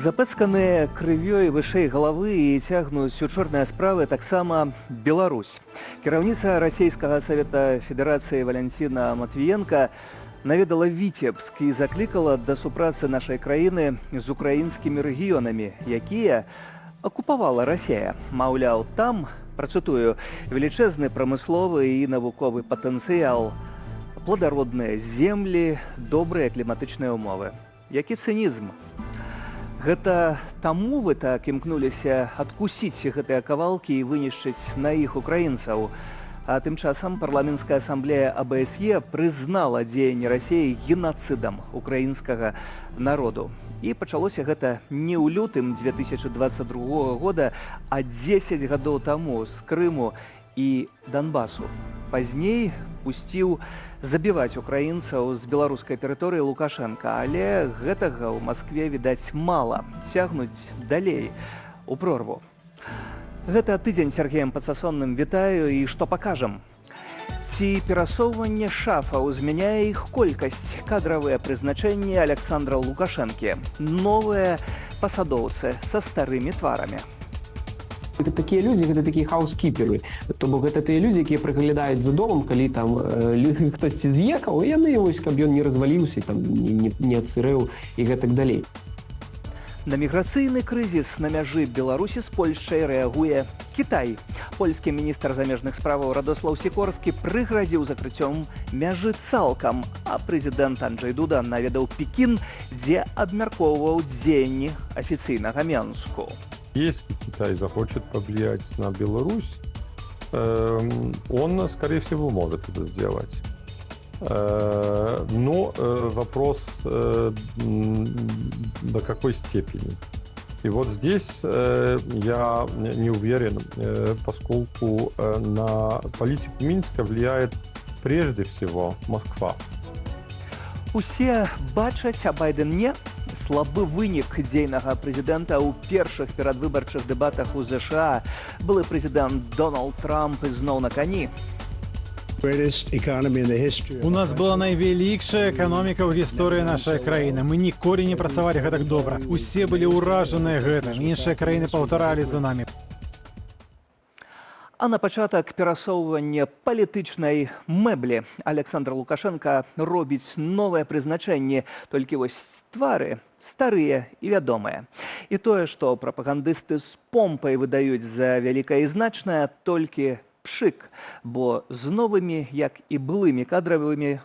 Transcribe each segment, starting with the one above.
Запэцканыя крывёй вышэй галавы і цягнуць у чорныя справы таксама Беларусь. Кіраўніца расійскага савета федэрацыі Валянціна Матвіенка наведала Віцебск і заклікала да супрацы нашай краіны з украінскімі рэгіёнамі, якія акупавала Расія. Маўляў, там, працытую, велічэзны прамысловы і навуковы патэнцыял, плодародныя землі, добрыя кліматычныя ўмовы. Які цынізм? Гэта таму вы так імкнуліся адкусіць гэтыя кавалкі і вынішчыць на іх украінцаў. А тым часам парламенцкая асамблея АБСЕ прызнала дзеянні Расіі генацыдам украінскага народу. І пачалося гэта не ў лютым 2022 года, а 10 гадоў таму з Крыму і Донбасу. Пазней пусціў забіваць украінцаў з беларускай тэрыторыі Лукашенка, але гэтага ў Маскве, відаць, мала. Цягнуць далей у прорву. Гэта тыдзень Сергеем Пацасонным вітаю і што пакажам. Ці перасоўванне шафаў змяняе іх колькасць, кадравыя прызначэнні Александра Лукашэнкі, новыя пасадоўцы са старымі тварамі. Гэта такія людзі, гэта такія хаускіперы. То бок гэта тыя людзі, якія прыглядаюць за домам, калі там хтосьці з'ехаў, і яны, вось, каб ён не разваліўся, там, не адсырэў і гэтак далей. На міграцыйны крызіс на мяжы Беларусі з Польшчай рэагуе Кітай. Польскі міністр замежных справаў Радослаў Сікорскі прыгразіў закрыццём мяжы цалкам, а прэзідэнт Анджэй Дуда наведаў Пекін, дзе абмяркоўваў дзеянні афіцыйнага Менску. Если Китай захочет повлиять на Беларусь, он, скорее всего, может это сделать. Но вопрос до какой степени. И вот здесь я не уверен, поскольку на политику Минска влияет прежде всего Москва. Усе бачаць, а Байден не. Слабы вынік дзейнага прэзідэнта ў першых перадвыбарчых дэбатах у ЗША. Былы прэзідэнт Дональд Трамп ізноў на кані. У нас была найвялікшая эканоміка ў гісторыі нашай краіны. Мы ніколі не працавалі гэтак добра. Усе былі ўражаныя гэтым. Іншыя краіны паўтаралі за намі. А на пачатак перасоўвання палітычнай мэблі Александр Лукашенка робіць новыя прызначэнні, толькі вось твары старыя і вядомыя. І тое, што прапагандысты з помпай выдаюць за вялікае і значнае, толькі пшык, бо з новымі, як і былымі кадравымі,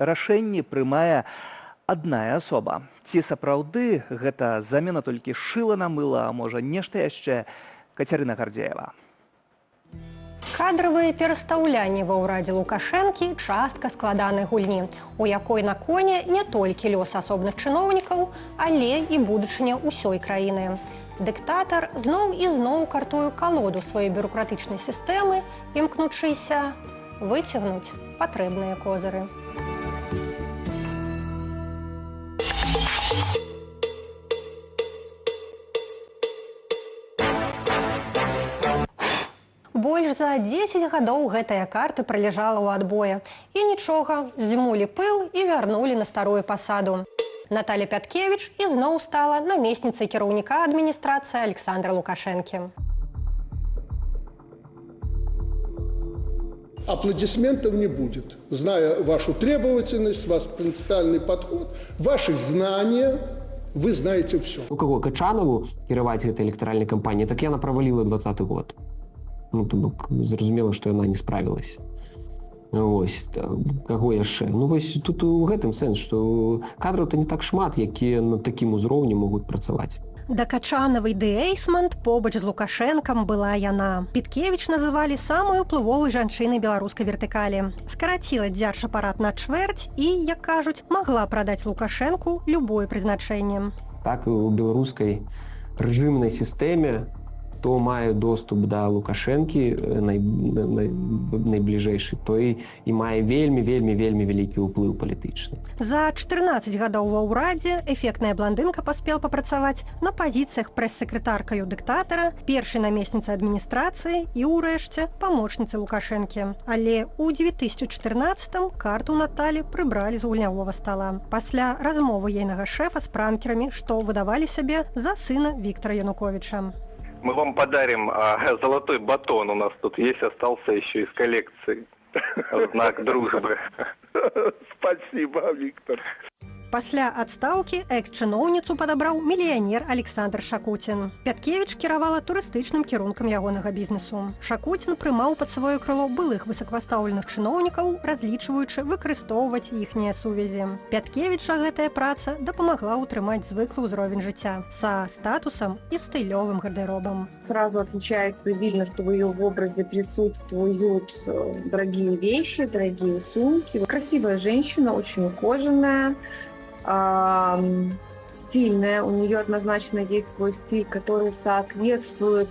рашэнні прымае адная асоба. Ці сапраўды гэта замена толькі шыла на мыла, а можа нешта яшчэ? Кацярына Гардзеева. Кадравыя перастаўлянні ва ўрадзе Лукашэнкі – частка складанай гульні, у якой на коне не толькі лёс асобных чыноўнікаў, але і будучыня ўсёй краіны. Дыктатар зноў і зноў картуе калоду сваёй бюрократычнай сістэмы, імкнучыся выцягнуць патрэбныя козыры. Больш за 10 гадоў гэтая карта праляжала ў адбоя. І нічога, здзьмулі пыл і вярнулі на старую пасаду. Наталя Пяткевіч ізноў стала намесніцай кіраўніка адміністрацыі Александра Лукашэнкі. Аплодисментов не будет. Зная вашу требовательность, ваш принципиальный подход, ваши знания, вы знаете все. У каго Качанову кіраваць гэтай электаральнай кампаніяй, так яна праваліла 2020 год. Ну, то бок зразумела, што яна не справілася. Вось, каго яшчэ? Ну, вось тут у гэтым сэнс, што кадраў-то не так шмат, якія на такім узроўні могуць працаваць. Да Качанавай ды Эйсмант побач з Лукашэнкам была яна. Піткевіч называлі самую ўплывовай жанчынай беларускай вертыкалі. Скараціла дзяржапарат на чвэрць і, як кажуць, магла прадаць Лукашэнку любое прызначэнне. Так, у беларускай рэжымнай сістэме хто мае доступ да Лукашэнкі найбліжэйшы, той і мае вельмі вялікі ўплыў палітычны. За 14 гадоў ва ўрадзе эфектная блондынка паспела папрацаваць на пазіцыях прэс-сакратаркаю дыктатара, першай намесніцы адміністрацыі і, урэшце, памочніцы Лукашэнкі. Але ў 2014-м карту Наталі прыбралі з гульнявога стала. Пасля размовы ейнага шэфа з пранкерамі, што выдавалі сябе за сына Виктора Януковича. Мы вам подарим золотой батон. У нас тут есть, остался еще из коллекции. Знак дружбы. Спасибо, Виктор. Пасля адстаўкі экс-чыноўніцу падабраў мільянер Александр Шакуцін. Пяткевіч кіравала турыстычным кірункам ягонага бізнесу. Шакуцін прымаў пад сваё крыло былых высокапастаўленых чыноўнікаў, разлічваючы выкарыстоўваць іхнія сувязі. Пяткевіч жа гэтая праца дапамагла ўтрымаць звыклы ўзровень жыцця са статусам і стылёвым гардеробам. Сразу отличается, видно, что в ее образе присутствуют дорогие вещи, дорогие сумки. Красивая женщина, очень ухоженная, стильная. У нее однозначно есть свой стиль, который соответствует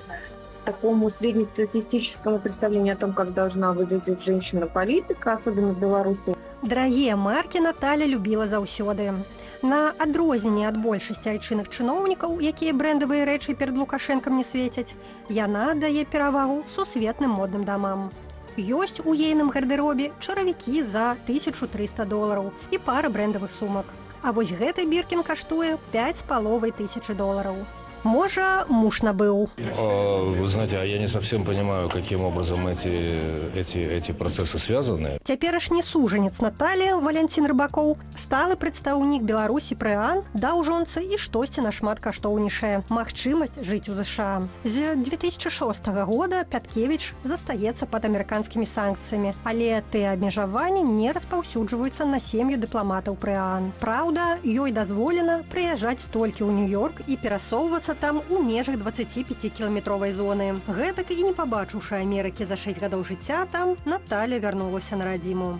такому среднестатистическому представлению о том, как должна выглядеть женщина-политика, особенно в Беларуси. Дарагія маркі Наталя любіла заўсёды. На адрозненне ад большасці айчынных чыноўнікаў, якія брэндавыя рэчы перад Лукашэнкам не свецяць, яна дае перавагу сусветным модным дамам. Ёсць у ейным гардеробе чаравікі за $1300 і пара брэндавых сумак. А вось гэты Біркін каштуе $5500. Можа, муж набыў. Вы знаете, а я не совсем понимаю, каким образом эти процессы связаны. Цяперашні сужанец Наталі, Валянцін Рыбакоў, сталы прадстаўнік Беларусі пры ААН, даў жонцы і штосьці нашмат каштоўнейшае – магчымасць жыць у ЗША. З 2006 года Пяткевіч застаецца пад амерыканскімі санкцыямі, але тыя абмежаванні не распаўсюджваюцца на сем'ю дыпламатаў пры ААН. Праўда, ёй дазволена прыязджаць толькі ў Нью-Йорк і перасоўвацца там у межах 25-кіламетровай зоны. Гэтак і не пабачыўшы Амерыкі за 6 гадоў жыцця там, Наталя вярнулася на радзіму.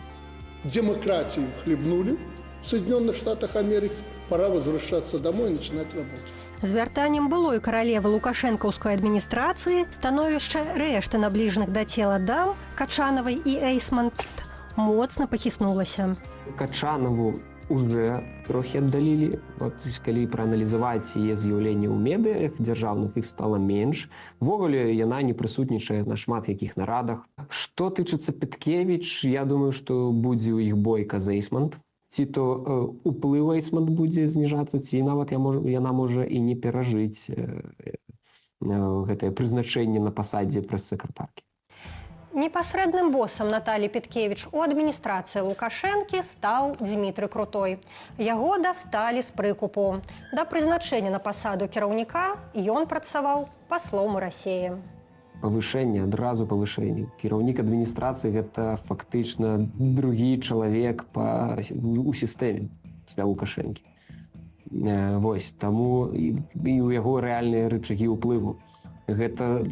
Демократию хлебнули в Соединенных Штатах Америки. Пора возвращаться домой и начинать работать. З вяртаннем былой каралевы лукашэнкаўскай адміністрацыі становішча рэшты набліжаных да цела дам Качанавай і Эйсмант моцна пахіснулася. Качанову уже трохі аддалілі. Вот, калі прааналізаваць яе з'яўленне ў медыях дзяржаўных, іх стала менш. Ввогуле яна не прысутнічае на шмат якіх нарадах. Што тычыцца Пяткевіч, я думаю, што будзе ў іх бойка з Эйсмант. Ці то уплыў Эйсмант будзе зніжацца, ці нават яна можа і не перажыць гэтае прызначэнне на пасадзе прэс-сакратаркі. Непасрэдным босам Наталі Пяткевіч у адміністрацыі Лукашэнкі стаў Дзмітрый Крутой. Яго дасталі з прыкупу. Да прызначэння на пасаду кіраўніка ён працаваў паслом у Расіі. Павышэнне, адразу павышэнне. Кіраўнік адміністрацыі – гэта фактычна другі чалавек у сістэме пасля Лукашэнкі. Вось, таму і ў яго рэальныя рычагі ўплыву. Гэта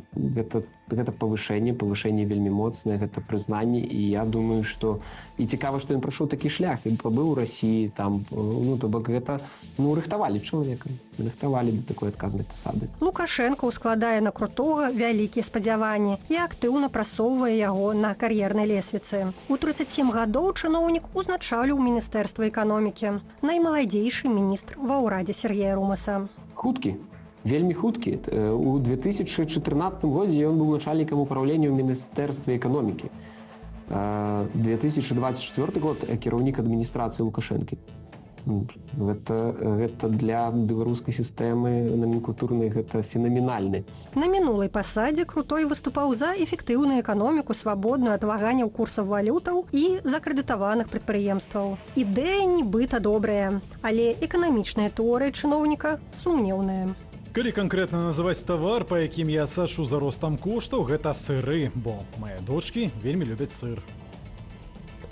павышэнне вельмі моцнае, гэта прызнанне, і я думаю, што і цікава, што ён прайшоў такі шлях, і пабыў у Расіі, там, то бок гэта, рыхтавалі чалавека, рыхтавалі да такой адказнай пасады. Лукашэнка ўскладае на Крутога вялікія спадзяванні і актыўна прасоўвае яго на кар'ернай лесвіцы. У 37 гадоў чыноўнік узначаліў Міністэрства эканомікі, наймаладзейшы міністр ва ўрадзе Сергея Румаса. Хуткі. Вельмі хуткі. У 2014 годзе ён быў начальнікам управлення ў Міністэрстве эканомікі. 2024 год кіраўнік адміністрацыі Лукашэнкі. Гэта для беларускай сістэмы номенклатурнай гэта фенаменальны. На мінулай пасадзе Крутой выступаў за эфектыўную эканоміку, свабодную ад ваганняў курсаў валютаў і закрэдытаваных прадпрыемстваў. Ідэя нібыта добрая, але эканамічная тэорыя чыноўніка сумнеўная. Калі канкрэтна называць тавар, па якім я сачу за ростам коштаў, гэта сыры, бо мае дочкі вельмі любяць сыр.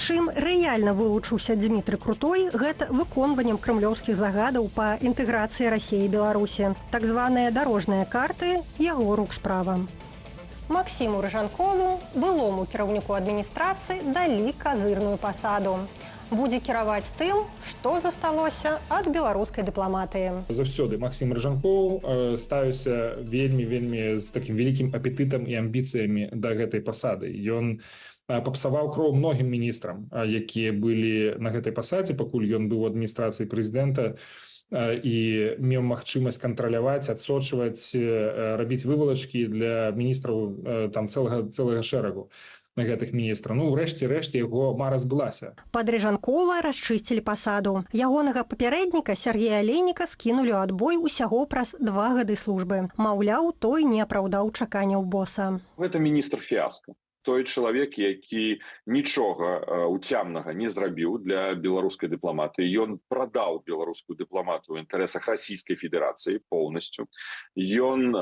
Чым рэальна вылучыўся Дзмітрый Крутой, гэта выконваннем крэмлёўскіх загадаў па інтэграцыі Расіі і Беларусі. Так званыя дарожныя карты яго рук справа. Максіму Рыжанкову, былому кіраўніку адміністрацыі, далі казырную пасаду. будзе кіраваць тым, што засталося ад беларускай дыпламатыі. Заўсёды Максім Ражанкоў ставіўся вельмі з такім вялікім апетытам і амбіцыямі да гэтай пасады. Ён папсаваў кроў многім міністрам, якія былі на гэтай пасадзе, пакуль ён быў у адміністрацыі прэзідэнта, і меў магчымасць кантраляваць, адсочваць, рабіць вывалачкі для міністраў там цэлага шэрагу гэтых міністраў. Ну, урэшце рэшт яго мара збылася. Пад Ражанкова расчысцілі пасаду. Ягонага папярэдніка Сергея Алейніка скінулі ў адбой усяго праз 2 гады службы. Маўляў, той не апраўдаў чаканняў боса. Гэта міністр фіаска. Той чалавек, які нічога уцямнага не зрабіў для беларускай дыпламатыі. Ён прадаў беларускую дыпламатыю ў інтарэсах Расійскай Федэрацыі поўнасцю. Ён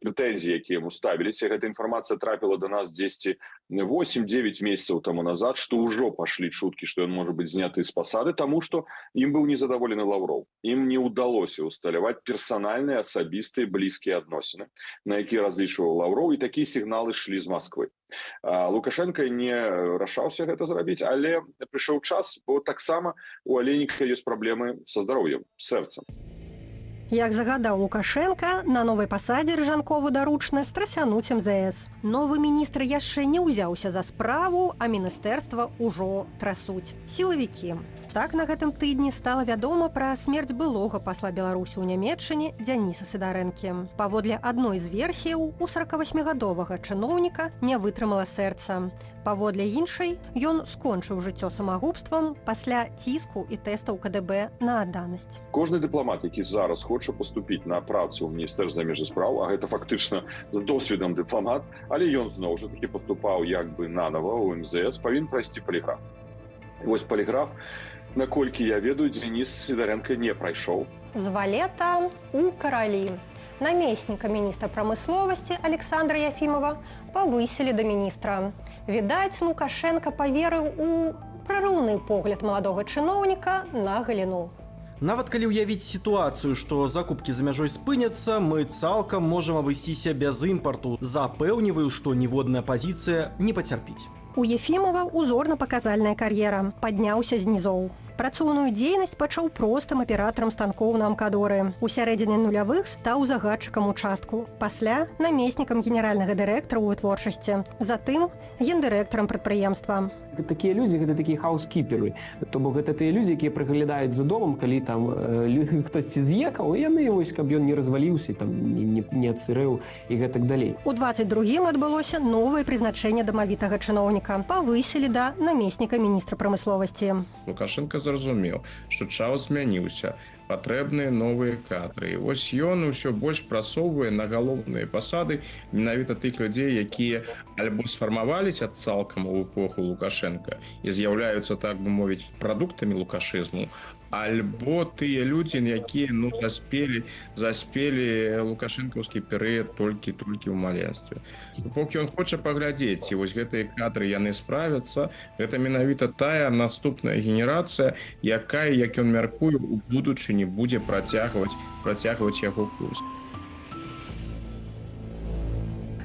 прэтэнзіі, якія яму ставіліся, гэта інфармацыя трапіла да нас дзесьці 8-9 месяцаў таму назад, што ўжо пашлі чуткі, што ён можа быць зняты з пасады, таму што ім быў незадаволены Лаўроў. Ім не ўдалося ўсталяваць персанальныя, асабістыя, блізкія адносіны, на якія разлічваў Лаўроў, і такія сігналы шлі з Масквы. Лукашенко не рашаўся гэта зрабіць, але прыйшоў час, бо таксама у Алейніка ёсць праблемы са здароўем, з сэрцам. Як загадаў Лукашенка, на новай пасадзе Ражанкову даручна страсянуць МЗС. Новы міністр яшчэ не ўзяўся за справу, а міністэрства ўжо трасуць. Сілавікі. Так на гэтым тыдні стала вядома пра смерць былога пасла Беларусі ў Нямецчыне Дзяніса Сыдарэнкі. Паводле адной з версіяў, у 48-гадовага чыноўніка не вытрымала сэрца. Паводле іншай, ён скончыў жыццё самагубствам пасля ціску і тэстаў КДБ на адданасць. Кожны дыпламат, які зараз хоча паступіць на працу ў міністэрства замежных спраў, а гэта фактычна з досведам дыпламат, але ён зноў жа такі паступаў як бы нанова ў МЗС, павінен прайсці паліграф. І вось паліграф, наколькі я ведаю, Дзяніс Сідарэнка не прайшоў. З валета у каралі. Намесніка міністра прамысловасці Александра Яфімова павысілі да міністра. Відаць, Лукашенко паверыў у прарыўны погляд маладога чыноўніка на галіну. Нават калі ўявіць сітуацыю, што закупкі за мяжой спыняцца, мы цалкам можам абысціся без імпарту. Запэўніваю, што ніводная пазіцыя не пацярпіць. У Ефімова узорна-паказальная кар'ера. Падняўся з нізоў. Працоўную дзейнасць пачаў простым аператарам станкоў на Амкадоры. У сярэдзіне нулявых стаў загадчыкам участку. Пасля намеснікам генеральнага дырэктара ў вытворчасці. Затым гендырэктарам прадпрыемства. Такія людзі, гэта такія хаўскіперы. То бок гэта тыя людзі, якія прыглядаюць за домам, калі там хтосьці з'ехаў, і яны вось, каб ён не разваліўся, там не адсырэў і гэтак далей. У 22-м адбылося новае прызначэнне дамавітага чыноўніка. Павысілі да намесніка міністра прамысловасці. Лукашенко зразумеў, што час змяніўся, патрэбныя новыя кадры. І вось ён усё больш прасоўвае на галоўныя пасады менавіта тых людзей, якія альбо сфармаваліся цалкам у эпоху Лукашенка і з'яўляюцца, так бы мовіць, прадуктамі лукашызму, альбо тыя людзі, якія заспелі лукашэнкаўскі перыяд толькі ў маленстве. Поки ён хоча паглядзець, і вось гэтыя кадры яны справяцца, гэта менавіта тая наступная генерацыя, якая, як ён мяркуе, у будучыні будзе працягваць яго курс.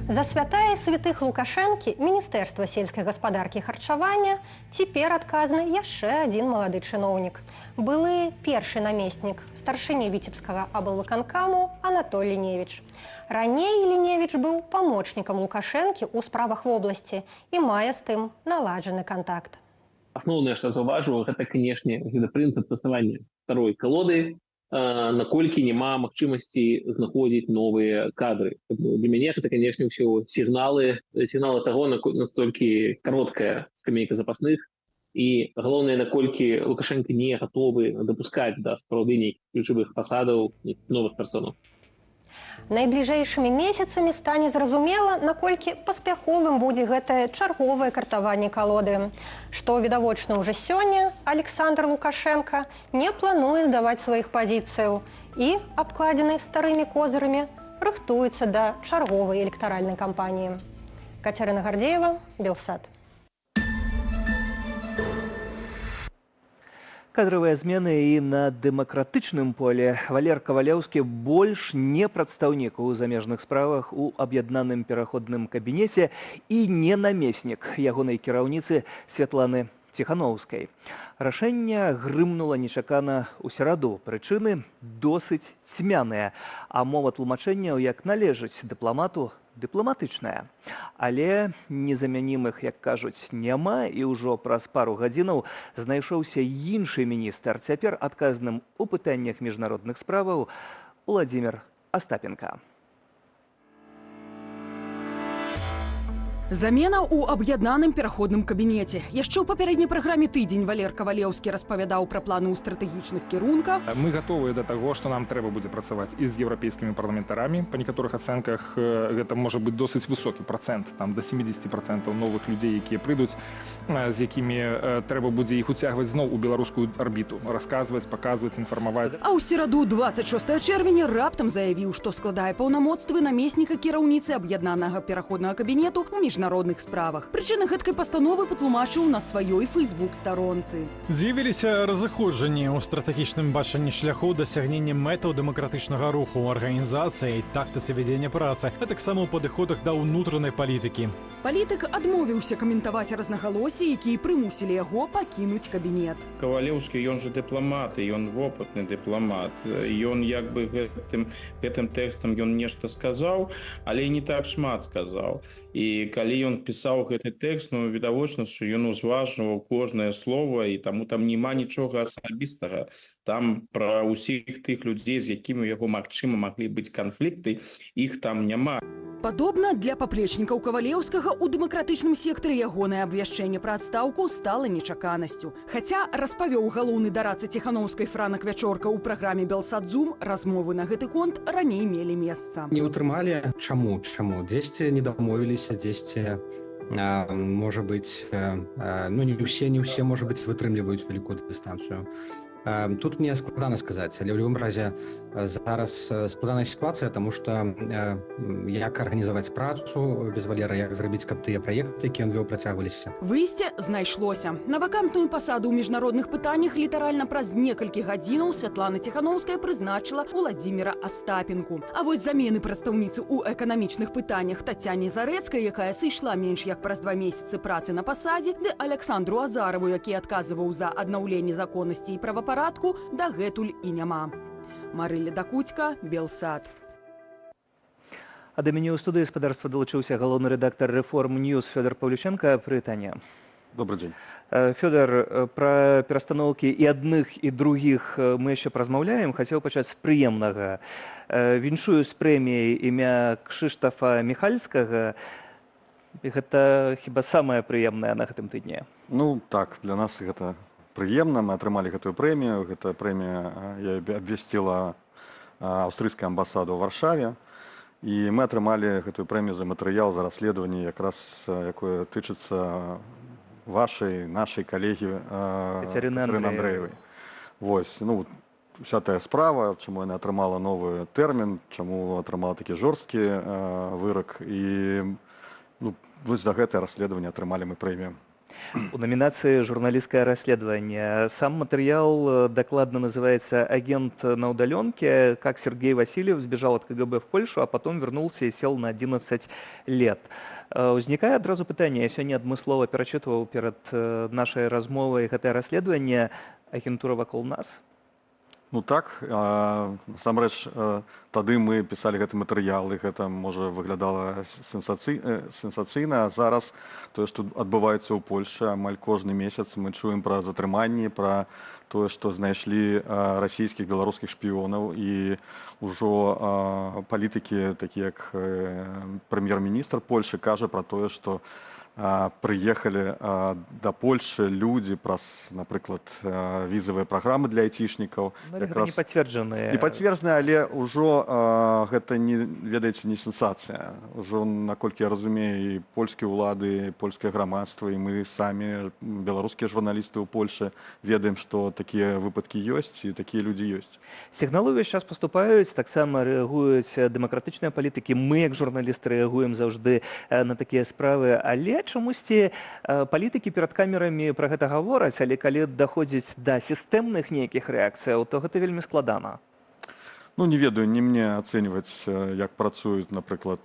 За святая святых Лукашэнкі Міністэрства сельскай гаспадаркі і харчавання цяпер адказны яшчэ адзін малады чыноўнік. Былы першы намеснік старшыні віцебскага аблвыканкаму Анатолій Ліневіч. Раней Ліневіч быў памочнікам Лукашэнкі ў справах вобласці і мае з тым наладжаны кантакт. Асноўнае, што заўважу, гэта, канешне, прынцып прасавання старой калоды, наколькі няма магчымасці знаходзіць новыя кадры. Для мяне гэта, канешне, ўсё сігналы таго, настолькі кароткая скамейка запасных, і галоўнае, наколькі Лукашенко не гатовы дапускаць да сапраўды нейкіх ключавых пасадаў новых персонаў. Найбліжэйшымі месяцамі стане зразумела, наколькі паспяховым будзе гэтае чарговае картаванне калоды. Што відавочна ўжо сёння, Александр Лукашенко не плануе здаваць сваіх пазіцыяў і, абкладзены старымі козырамі, рыхтуецца да чарговай электаральнай кампаніі. Кацярына Гардзеева, Белсат. Кадровыя змены і на дэмакратычным поле. Валер Кавалеўскі больш не прадстаўнік у замежных справах у аб'яднаным пераходным кабінеце і не намеснік ягонай кіраўніцы Святланы Ціхановскай. Рашэнне грымнула нечакана ў сераду. Прычыны досыць цьмяныя, а мова тлумачэнняў, як належыць дыпламату, дыпламатычная. Але незамянімых, як кажуць, няма, і ўжо праз пару гадзінаў знайшоўся іншы міністр, цяпер адказным у пытаннях міжнародных справаў Владимир Остапенко. Замена ў аб'яднаным пераходным кабінеце. Яшчэ ў папярэдняй праграме «Тыдзень» Валер Кавалеўскі распавядаў пра планы ў стратэгічных кірунках. Мы готовы да таго, што нам трэба будзе працаваць і з еўрапейскімі парламентарамі. Па некаторых ацэнках гэта можа быць досыць высокі працэнт, там да 70% новых людзей, якія прыйдуць, з якімі трэба будзе іх уцягваць зноў у беларускую арбіту, расказваць, паказваць, інфармаваць. А ў сераду 26 чэрвеня раптам заявіў, што складае паўнамоцтвы намесніка кіраўніцы аб'яднанага пераходнага кабінету ў міжнародных справах. Прычыны гэткай пастановы патлумачыў на сваёй фэйсбук-старонцы. З'явіліся разыходжанні ў стратэгічным бачанні шляху дасягнення мэтаў дэмакратычнага руху ў арганізацыі і тактыцы вядзення працы, а таксама ў падыходах да ўнутранай палітыкі. Палітык адмовіўся каментаваць рознагалоссі, якія прымусілі яго пакінуць кабінет. Кавалеўскі, ён же дыпламат, і ён вопытны дыпламат. Ён як бы гэтым тэкстам ён нешта сказаў, але не так шмат сказаў. І калі ён пісаў гэты тэкст, ну, відавочна, што ён узважваў кожнае слова, і таму там няма нічога асабістага. Там пра ўсіх тых людзей, з якімі у яго, магчыма, маглі быць канфлікты, іх там няма. Падобна, для паплечнікаў Кавалеўскага ў дэмакратычным сектары ягонае абвяшчэнне пра адстаўку стала нечаканасцю. Хаця, распавёў галоўны дарадца Ціхановскай Франак Вячорка ў праграме «Белсад-Зум», размовы на гэты конт раней мелі месца. Не ўтрымалі? Чаму? Дзесьці не дамовіліся, дзесьці, можа быць, ну не ўсе, можа быць, вытрымліваюць вялікую дыстанцыю. Тут мне складана сказаць, але ў любым разе зараз складаная сітуацыя, таму што як арганізаваць працу без Валера, як зрабіць, каб тыя праекты, які ён вёў, працягваліся. Выйсце знайшлося. На вакантную пасаду ў міжнародных пытаннях літаральна праз некалькі гадзінаў Святлана Ціхановская прызначыла Владзіміра Астапенку. А вось замены прадстаўніцы ў эканамічных пытаннях Тацяне Зарэцкай, якая сышла менш як праз 2 месяцы працы на пасадзе, ды Аляксандру Азараву, які адказваў за аднаўленне законнасці і правапарадку, дагэтуль і няма. Марыля Дакуцька, Белсад. А да мяне ў студыі гаспадарства далучыўся галоўны рэдактар «Рэформ Ньюс» Фёдор Павлюченко. Прывітанне. Добрый день. Фёдор, пра перастаноўкі і адных, і другіх мы яшчэ празмаўляем. Хацеў пачаць з прыемнага. Віншую з прэміяй імя Кшыштафа Міхальскага. Гэта хіба самае прыемнае на гэтым тыдні? Ну так, для нас гэта прыемна. Мы атрымалі гэтую прэмію. Гэта прэмія я абвясціла аўстрыйская амбасада ў Варшаве. І мы атрымалі гэтую прэмію за матэрыял, за расследаванне, якраз якое тычыцца нашай калегі Кацярыны Андрэевай. Вось, ну, вся тая справа, чаму яна атрымала новы тэрмін, чаму атрымала такі жорсткі вырак. І ну, вось за гэтае расследаванне атрымалі мы прэмію. У номинации «Журналистское расследование» сам материал докладно называется «Агент на удаленке. Как Сергей Васильев сбежал от КГБ в Польшу, а потом вернулся и сел на 11 лет». Узнікае адразу пытанне, я сёння адмыслова перачытваў перад нашай размовай гэтае расследаванне, агентура вакол нас? Ну так, насамрэч, тады мы пісалі гэты матэрыял, і гэта, можа, выглядала сенсацыйна, а зараз тое, што адбываецца ў Польшы, амаль кожны месяц мы чуем пра затрыманні, пра тое, што знайшлі расійскіх, беларускіх шпіёнаў, і ўжо палітыкі, такія як прэм'ер-міністр Польшы, кажа пра тое, што прыехалі да Польшы людзі праз, напрыклад, візавыя праграмы для айцішнікаў. Гэта не пацверджаныя. Не пацверджаныя, але ўжо гэта, ведаеце, не сенсацыя. Ужо, наколькі я разумею, і польскія ўлады, і польскае грамадства, і мы самі, беларускія журналісты ў Польшы, ведаем, што такія выпадкі ёсць, і такія людзі ёсць. Сігналы ўвесь час паступаюць, таксама рэагуюць дэмакратычныя палітыкі. Мы, як журналісты, рэагуем заўжды на такія справы, але чамусьці палітыкі перад камерамі пра гэта гавораць, але калі даходзіць да сістэмных нейкіх рэакцыяў, то гэта вельмі складана. Ну, не ведаю, не мне ацэньваць, як працуюць, напрыклад,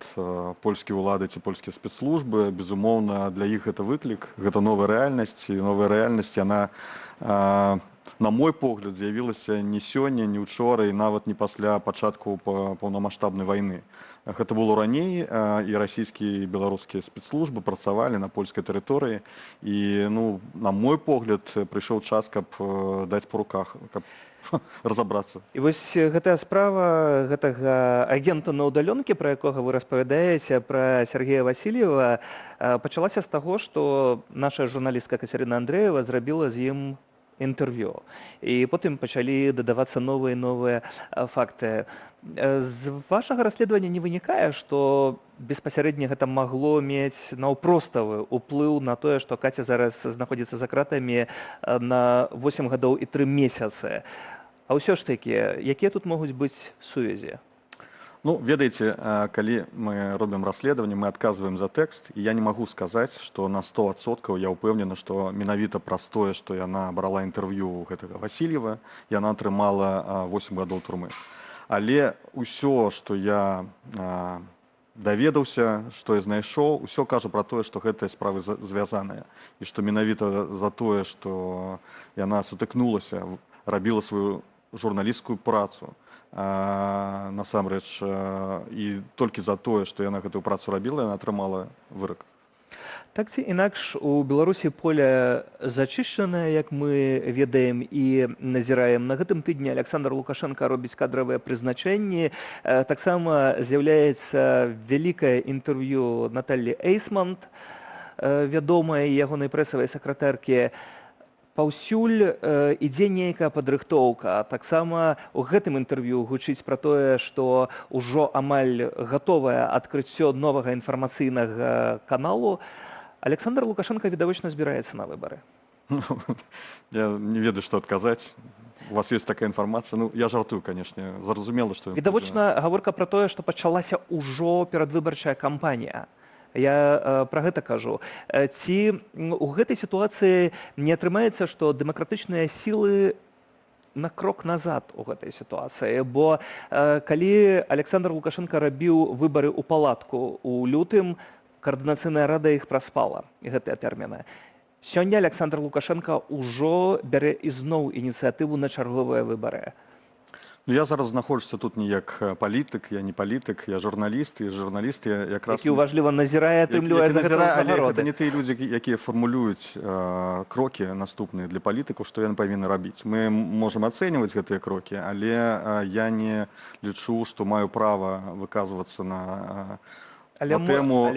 польскія ўлады ці польскія спецслужбы. Безумоўна, для іх гэта выклік, гэта новая рэальнасць, і новая рэальнасць, яна, на мой погляд, з'явілася не сёння, не ўчора, і нават не пасля пачатку паўнамаштабнай вайны. Гэта было раней, і расійскія і беларускія спецслужбы працавалі на польскай тэрыторыі, і, ну, на мой погляд, прыйшоў час, каб даць па руках, каб разобраться. І вось гэтая справа гэтага агента на ўдалёнкі, пра якога вы распавядаеце, пра Сергея Васильева, пачалася з таго, што наша журналістка Кацярына Андрэева зрабіла з ім інтэрв'ю. І потым пачалі дадавацца новыя і новыя факты. З вашага расследавання не вынікае, што беспасярэдна гэта магло мець наўпроставы ўплыў на тое, што Каця зараз знаходзіцца за кратамі на 8 гадоў і 3 месяцы. А ўсё ж такі, якія тут могуць быць сувязі? Ну, ведаеце, калі мы робім расследаванне, мы адказваем за тэкст, і я не магу сказаць, што на 100% я ўпэўнены, што менавіта праз тое, што яна брала інтэрв'ю гэтага Васильева, яна атрымала 8 гадоў турмы. Але ўсё, што я даведаўся, што я знайшоў, усё кажа пра тое, што гэтыя справы звязаныя. І што менавіта за тое, што яна сутыкнулася, рабіла сваю журналісцкую працу, насамрэч, і толькі за тое, што яна гэтую працу рабіла, яна атрымала вырак. Так ці інакш, у Беларусі поле зачышчанае, як мы ведаем і назіраем. На гэтым тыдні Александр Лукашенко робіць кадравыя прызначэнні. Таксама з'яўляецца вялікае інтэрв'ю Наталлі Эйсмонт, вядомай ягонай прэсавай сакратаркі. Паўсюль ідзе нейкая падрыхтоўка. Таксама у гэтым інтэрв'ю гучыць пра тое, што ўжо амаль гатовае адкрыццё новага інфармацыйнага каналу. Александр Лукашенко, відавочна, збіраецца на выбары. Я не ведаю, што адказаць. У вас есть такая інфармацыя? Ну, я жартую, канешне. Зразумела, што... Відавочна, гаворка пра тое, што пачалася ўжо перадвыбарчая кампанія. Я пра гэта кажу. Ці у гэтай сітуацыі не атрымаецца, што дэмакратычныя сілы на крок назад у гэтай сітуацыі? Бо калі Александр Лукашенко рабіў выбары ў палатку ў лютым, каардынацыйная рада іх праспала, гэтыя тэрміны. Сёння Александр Лукашенко ўжо бярэ ізноў ініцыятыву на чарговыя выбары. Я зараз знаходжуся тут не як палітык, я не палітык, я журналіст, і журналіст я якраз... Які ўважліва назірае, атрымлівае за гэта ўзнагароды. Гэта не тыя людзі, якія фармулююць крокі наступныя для палітыкаў, што яны павінны рабіць. Мы можам ацэньваць гэтыя крокі, але я не лічу, што маю права выказвацца на тэму,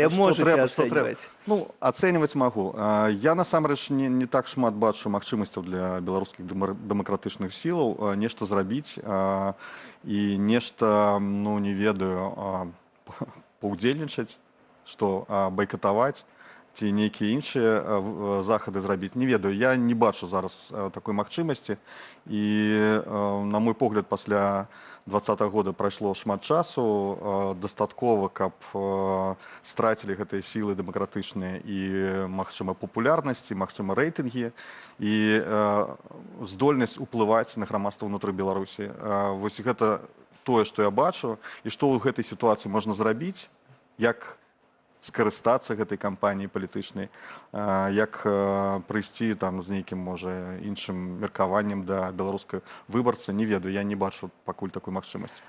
што трэба. Ну, ацэньваць магу. Я, насамрэч, не так шмат бачу магчымасцяў для беларускіх дэмакратычных сілаў нешта зрабіць і нешта, ну, не ведаю, паўдзельнічаць, што байкатаваць ці нейкія іншыя захады зрабіць. Не ведаю, я не бачу зараз такой магчымасці, і, на мой погляд, пасля 2020 года прайшло шмат часу, дастаткова, каб страцілі гэтыя сілы дэмакратычныя і, магчыма, папулярнасці, магчыма, рэйтынгі і здольнасць уплываць на грамадства ўнутры Беларусі. Вось гэта тое, што я бачу, і што ў гэтай сітуацыі можна зрабіць, як скарыстацца гэтай кампаніяй палітычнай, як прыйсці там з нейкім, можа, іншым меркаваннем да беларускай выбарцы, не ведаю, я не бачу пакуль такой магчымасці.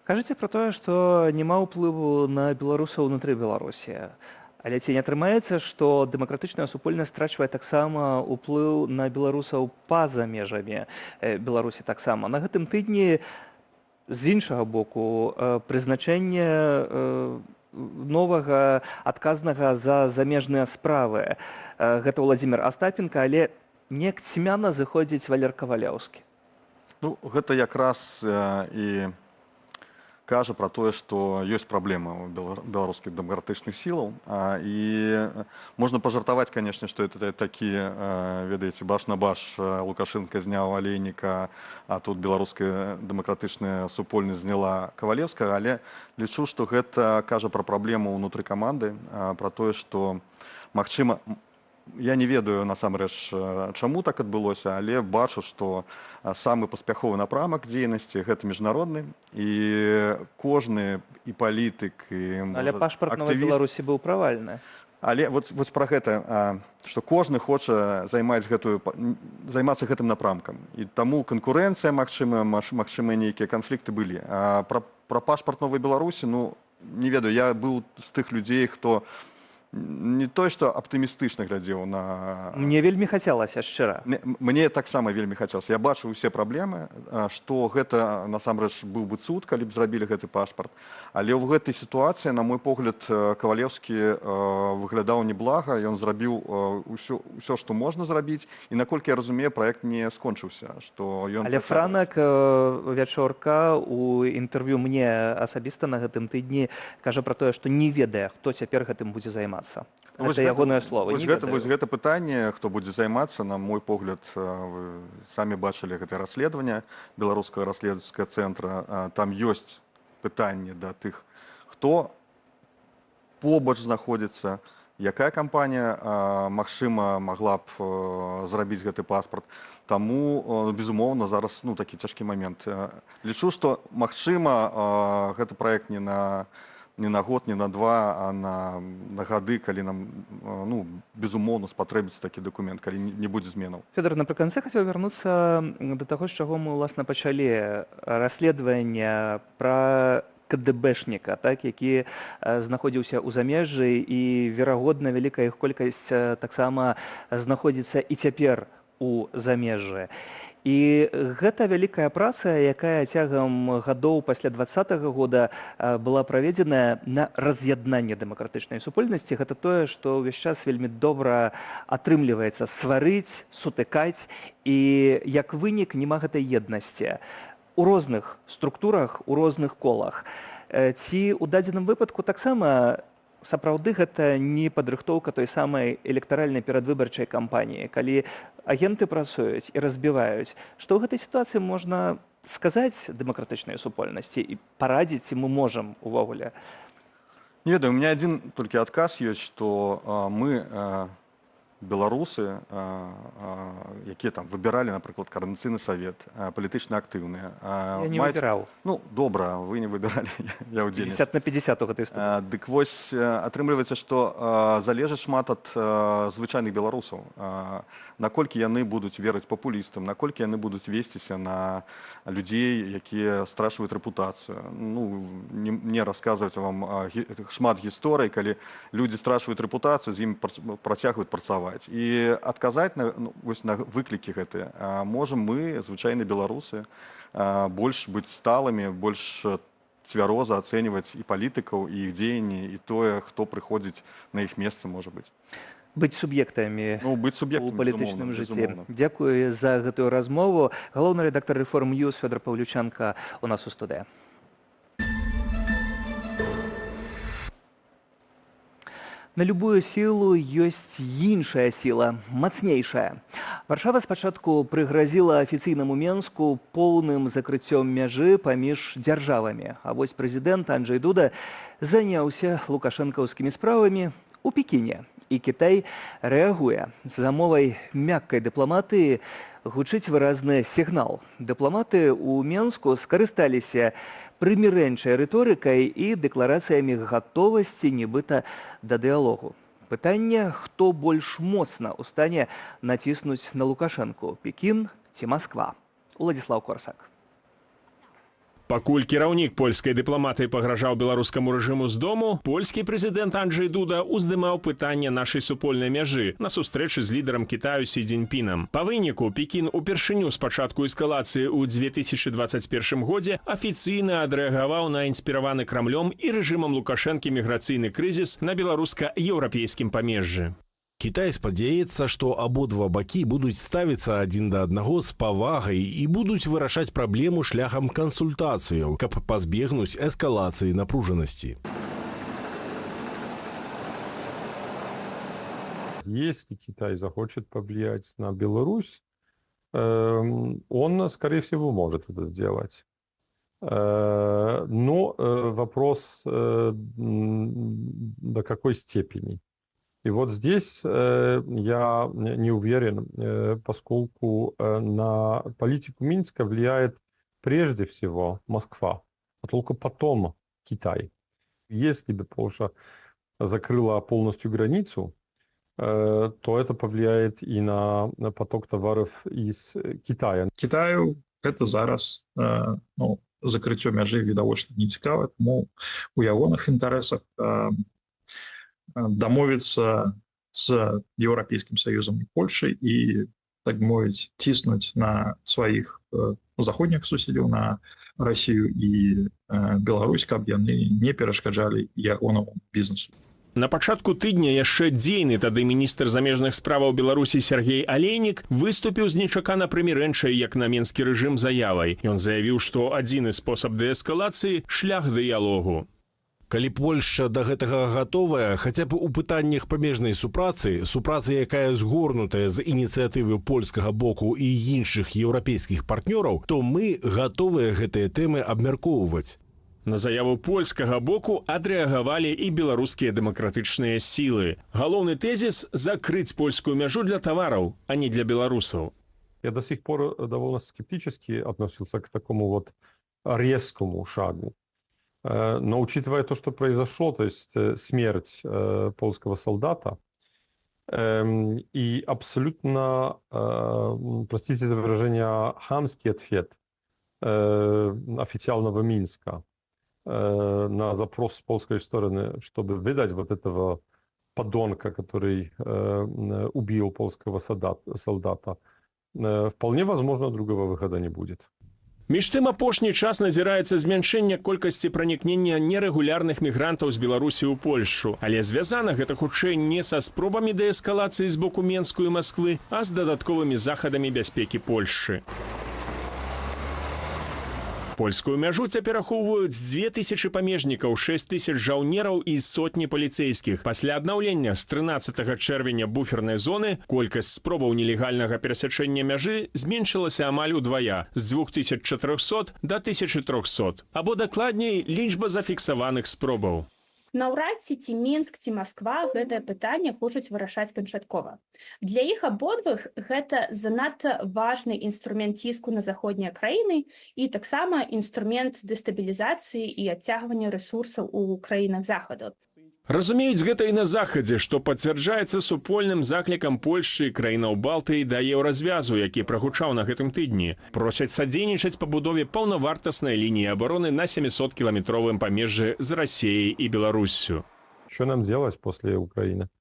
Кажыце пра тое, што няма ўплыву на беларусаў унутры Беларусі. Але ці не атрымаецца, што дэмакратычная супольнасць страчвае таксама ўплыў на беларусаў па-за межамі Беларусі таксама. На гэтым тыдні з іншага боку прызначэнне новага адказнага за замежныя справы. Гэта Владзімір Астапенко, але неяк цьмяна зыходзіць Валер Кавалеўскі. Ну, гэта якраз і кажа пра тое, што ёсць праблема ў беларускіх дэмакратычных сілаў. І можна пажартаваць, канешне, што это такі, ведаеце, баш на баш Лукашенко зняў Алейніка, а тут беларуская дэмакратычная супольнасць зняла Кавалеўскага, але лічу, што гэта кажа пра праблему ўнутры каманды, пра тое, што магчыма Я не ведаю насамрэч, чаму так адбылося, але бачу, што самы паспяховы напрамак дзейнасці гэта міжнародны, і кожны і палітык, і Але пашпарт Новай Беларусі быў правальны. Але вось пра гэта, што кожны хоча займацца гэтым напрамкам. І таму канкурэнцыя, магчыма, нейкія канфлікты былі. А пра пашпарт Новай Беларусі, ну, не ведаю, я быў з тых людзей, хто не той, што аптымістычна глядзеў на... Мне вельмі хацелася, шчыра. Мне таксама вельмі хацелася. Я бачыў усе праблемы, што гэта, насамрэч, быў бы цуд, калі б зрабілі гэты пашпарт. Але ў гэтай сітуацыі, на мой погляд, Кавалеўскі выглядаў неблага, ён зрабіў ўсё, што можна зрабіць, і, наколькі я разумею, праект не скончыўся. Але Франак Вячорка у інтэрв'ю мне асабіста на гэтым тыдні кажа пра тое, што не ведае, хто цяпер гэтым будзе займацца. Это ягоныя словы. Вось гэта пытанне, хто будзе займацца, на мой погляд, вы самі бачылі гэта расследаванне беларускага расследавацкага цэнтра. Там ёсць пытанне да тых, хто побач знаходзіцца, якая кампанія, магчыма, магла б зрабіць гэты паспарт. Таму, безумоўна, зараз такі цяжкі момент. Лічу, што, магчыма, гэты праект не на год, не на два, а на гады, калі нам, безумоўна, спатрэбіцца такі дакумент, калі не будзе зменаў. Фёдор, напрыканцы хацеў вярнуцца да таго, з чаго мы, уласна, пачалі расследаванне пра КДБшніка, які знаходзіўся ў замежжы, і, верагодна, вялікая іх колькасць таксама знаходзіцца і цяпер у замежжы. І гэта вялікая праца, якая цягам гадоў пасля 2020 года была праведзеная на раз'яднанне дэмакратычнай супольнасці. Гэта тое, што ўвесь час вельмі добра атрымліваецца сварыць, сутыкаць, і як вынік няма гэтай еднасці у розных структурах, у розных колах. Ці ў дадзеным выпадку таксама сапраўды гэта не падрыхтоўка той самай электаральнай перадвыбарчай кампаніі, калі агенты працуюць і разбіваюць, што ў гэтай сітуацыі можна сказаць дэмакратычнай супольнасці і парадзіць, ці мы можам увогуле? Не ведаю, у меня адзін толькі адказ ёсць, што мы, беларусы, якія там выбіралі, напрыклад, Координацыйны савет, палітычна актыўныя. Я не выбіраў. Ну, добра, вы не выбіралі, я ўдзельнік. 50 на 50 у гэтай студыі. Дык вось, атрымліваецца, што залежыць шмат ад звычайных беларусаў. Наколькі яны будуць верыць папулістам, наколькі яны будуць весціся на людзей, якія страшваюць рэпутацыю. Ну, не расказваць вам шмат гісторый, калі людзі страшваюць рэпутацыю, з імі працягваюць працаваць. І адказаць на выклікі гэтыя можам мы, звычайныя беларусы, больш быць сталымі, больш цвяроза ацэньваць і палітыкаў, і іх дзеянні, і тое, хто прыходзіць на іх месца, можа быць. Быць суб'ектамі у палітычным жыцці. Дзякую за гэтую размову. Галоўны рэдактар Рэформ Ньюс Фёдор Павлюченко у нас у студыі. На любую сілу ёсць іншая сіла, мацнейшая. Варшава спачатку прыгразіла афіцыйнаму Менску поўным закрыццём мяжы паміж дзяржавамі. А вось прэзідэнт Анджэй Дуда заняўся лукашэнкаўскімі справамі у Пекіне. І Кітай рэагуе. За мовай мяккай дыпламатыі гучыць выразны сігнал. Дыпламаты ў Менску скарысталіся прымірэнчай рыторыкай і дэкларацыямі гатовасці нібыта да дыялогу. Пытанне, хто больш моцна ў стане націснуць на Лукашэнку – Пекін ці Масква? Уладзіслаў Корсак. Пакуль кіраўнік польскай дыпламатыі пагражаў беларускаму рэжыму з дому, польскі прэзідэнт Анджэй Дуда уздымаў пытанне нашай супольнай мяжы на сустрэчы з лідарам Кітаю Сі Цзіньпінам. Па выніку, Пекін упершыню з пачатку эскалацыі ў 2021 годзе афіцыйна адрэагаваў на інспіраваны Крамлём і рэжымам Лукашэнкі міграцыйны крызіс на беларуска-еўрапейскім памежжы. Кітай спадзяецца, што абодва бакі будуць ставіцца адзін да аднаго з павагай і будуць вырашаць праблему шляхам кансультацыяў, каб пазбегнуць эскалацыі напружанасці. Если Китай захочет повлиять на Беларусь, он, скорее всего, может это сделать. Но вопрос до какой степени. И И вот здесь я не уверен, поскольку на политику Минска влияет прежде всего Москва, а только потом Китай. Если бы Польша закрыла полностью границу, то это повлияет и на поток товаров из Китая. Китаю это зараз закрыццё мяжы відавочна не цікава, тому у ягоных інтарэсах дамовіцца з Еўрапейскім Саюзам і Польшай і, так мовіць, ціснуць на сваіх заходніх суседзяў, на Расію і Беларусь, каб яны не перашкаджалі ягонаму бізнесу. На пачатку тыдня яшчэ дзейны тады міністр замежных справаў Беларусі Сергей Алейнік выступіў з нечакана прымірэнчай, як на менскі рэжым, заявай. Ён заявіў, што адзіны спосаб дээскалацыі – шлях дыялогу. Калі Польшча да гэтага гатовая, хаця б у пытаннях памежнай супрацы, якая згорнутая з ініцыятывы польскага боку і іншых еўрапейскіх партнёраў, то мы гатовыя гэтыя тэмы абмяркоўваць. На заяву польскага боку адрэагавалі і беларускія дэмакратычныя сілы. Галоўны тэзіс – закрыць польскую мяжу для тавараў, а не для беларусаў. Я до сих пор довольно скептически относился к такому вот резкому шагу. Но учитывая то, что произошло, то есть смерть польского солдата и абсолютно, простите за выражение, хамский ответ официального Минска на запрос польской стороны, чтобы выдать вот этого подонка, который убил польского солдата, вполне возможно, другого выхода не будет. Між тым, апошні час назіраецца змяншэнне колькасці пранікнення нерэгулярных мігрантаў з Беларусі ў Польшчу. Але звязана гэта хутчэй не са спробамі дээскалацыі з боку Менску і Масквы, а з дадатковымі захадамі бяспекі Польшчы. Польскую мяжу цяпер ахоўваюць 2000 памежнікаў, 6000 жаўнераў і сотні паліцэйскіх. Пасля аднаўлення з 13 чэрвеня буфернай зоны колькасць спробаў нелегальнага перасячэння мяжы зменшылася амаль удвая – з 2400 до 1300. Або дакладней, лічба зафіксаваных спробаў. Наўрад ці Мінск, ці Масква гэтае пытанне хочуць вырашаць канчаткова. Для іх абодвых гэта занадта важны інструмент ціску на заходнія краіны і таксама інструмент дэстабілізацыі і адцягвання рэсурсаў у краінах захаду. Разумеюць гэта і на захадзе, што пацвярджаецца супольным заклікам Польшчы і краінаў Балтыі да еўразвязу, які прагучаў на гэтым тыдні. Просяць садзейнічаць пабудове паўнавартаснай лініі абароны на 700-кіламетровым памежжы з Расіяй і Беларуссю. Что нам делать после Украины?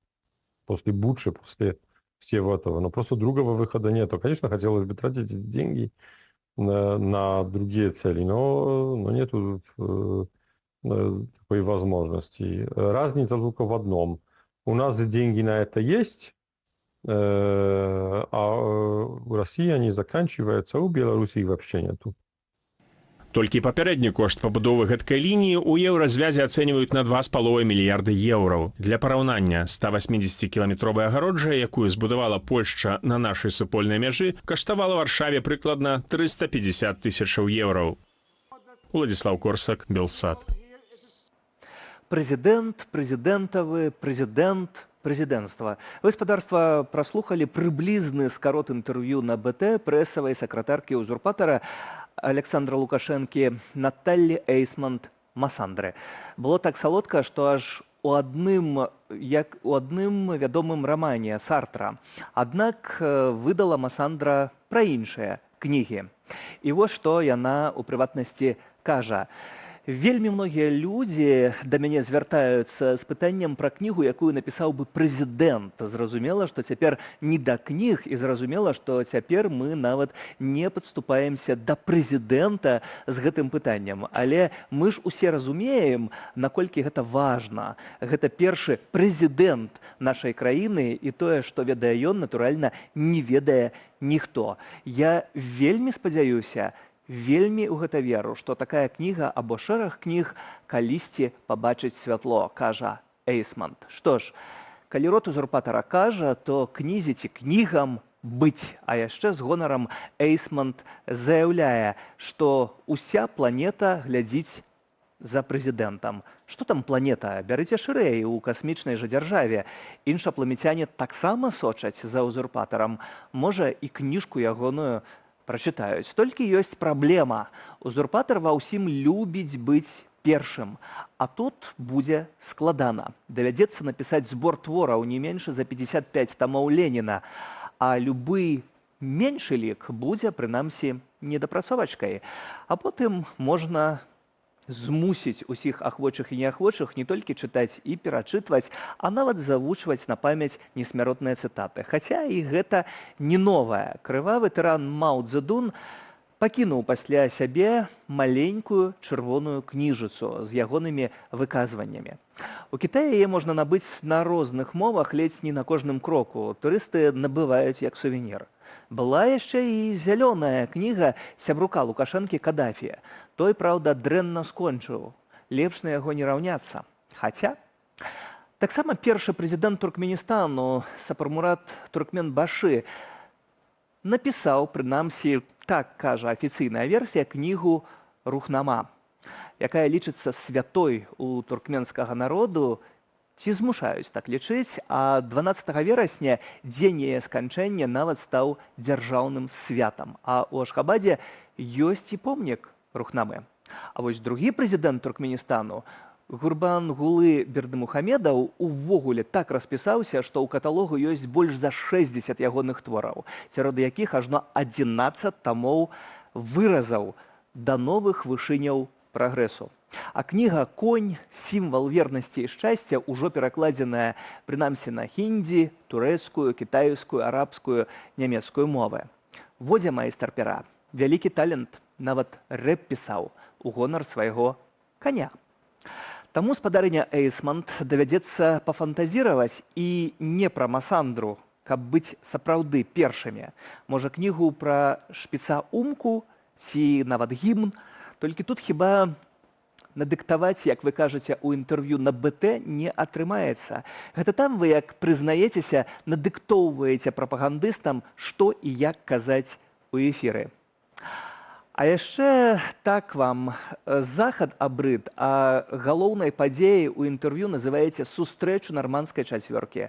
После Бучи, после всего этого? Но просто другого выхода нету. Конечно, хотелось бы тратить эти деньги на другие цели, но нету такой возможности. Разница только в одном. У нас деньги на это есть, а у России они заканчиваются, а у Беларуси вообще нету. Толькі папярэдні кошт пабудовы гэткай лініі ў еўразвязе ацэньваюць на 2,5 мільярды еўраў. Для параўнання, 180-кіламетровая агароджа, якую збудавала Польшча на нашай супольнай мяжы, каштавала Варшаве прыкладна 350 тысячаў еўраў. Уладзіслаў Корсак, Белсат. Прэзідэнт, прэзідэнтавы, прэзідэнт, прэзідэнцтва. Гаспадарства праслухалі прыблізны скарот інтэрв'ю на БТ прэсавай сакратаркі ўзурпатара Александра Лукашэнкі Наталлі Эйсмонт-Масандры. Было так салодка, што аж у адным вядомым рамане Сартра. Аднак выдала Масандра пра іншыя кнігі. І вось што яна ў прыватнасці кажа. Вельмі многія людзі да мяне звяртаюцца з пытаннем пра кнігу, якую напісаў бы прэзідэнт. Зразумела, што цяпер не да кніг, і зразумела, што цяпер мы нават не падступаемся да прэзідэнта з гэтым пытаннем. Але мы ж усе разумеем, наколькі гэта важна. Гэта першы прэзідэнт нашай краіны, і тое, што ведае ён, натуральна, не ведае ніхто. Я вельмі спадзяюся, вельмі ў гэта веру, што такая кніга або шэраг кніг калісьці пабачыць святло, кажа Эйсмонт. Што ж, калі рот узурпатара кажа, то кнізе ці кнігам быць. А яшчэ з гонарам Эйсмонт заяўляе, што уся планета глядзіць за прэзідэнтам. Што там планета? Бярыце шырэй у касмічнай жа дзяржаве. Іншапланеціяне таксама сочаць за узурпатарам. Можа, і кніжку ягоную прачытаюць. Толькі ёсць праблема. Узурпатар ва ўсім любіць быць першым. А тут будзе складана. Давядзецца напісаць збор твораў не менш за 55 тамоў Леніна. А любы меншы лік будзе, прынамсі, недапрацовачкай. А потым можна змусіць усіх ахвочых і неахвочых не толькі чытаць і перачытваць, а нават завучваць на памяць несмяротныя цытаты. Хаця і гэта не новае. Крывавы тыран Мао Цзэдун пакінуў пасля сябе маленькую чырвоную кніжыцу з ягонымі выказваннямі. У Кітаі яе можна набыць на розных мовах ледзь не на кожным кроку. Турысты набываюць як сувенір. Была яшчэ і зялёная кніга сябрука Лукашэнкі Кадафі. Той, праўда, дрэнна скончыў. Лепш на яго не раўняцца. Хаця, таксама першы прэзідэнт Туркменістану Сапармурат Туркменбашы напісаў, прынамсі, так кажа афіцыйная версія, кнігу «Рухнама», якая лічыцца святой у туркменскага народу, ці змушаюць так лічыць, а 12 верасня дзень яе сканчэння нават стаў дзяржаўным святам. А ў Ашхабадзе ёсць і помнік Рухнамы. А вось другі прэзідэнт Туркменістану, Гурбангулы Бердымухамедаў, увогуле так распісаўся, што ў каталогу ёсць больш за 60 ягоных твораў, сярод якіх ажно 11 тамоў выразаў да новых вышыняў прагрэсу. А кніга «Конь. Сімвал вернасці і шчасця» ўжо перакладзеная, прынамсі, на хіндзі, турэцкую, кітайскую, арабскую, нямецкую мовы. Водзя майстар пера, вялікі талент, нават рэп пісаў у гонар свайго каня. Таму спадарыня Эйсмант давядзецца пафантазіраваць і не пра Масандру, каб быць сапраўды першымі. Можа, кнігу пра шпіца Умку ці нават гімн, толькі тут хіба надыктаваць, як вы кажаце ў інтэрв'ю на БТ, не атрымаецца. Гэта там вы, як прызнаецеся, надыктоўваеце прапагандыстам, што і як казаць у эфіры. А яшчэ так вам, захад абрыд, а галоўнай падзеяй у інтэрв'ю называеце сустрэчу нармандскай чацвёркі.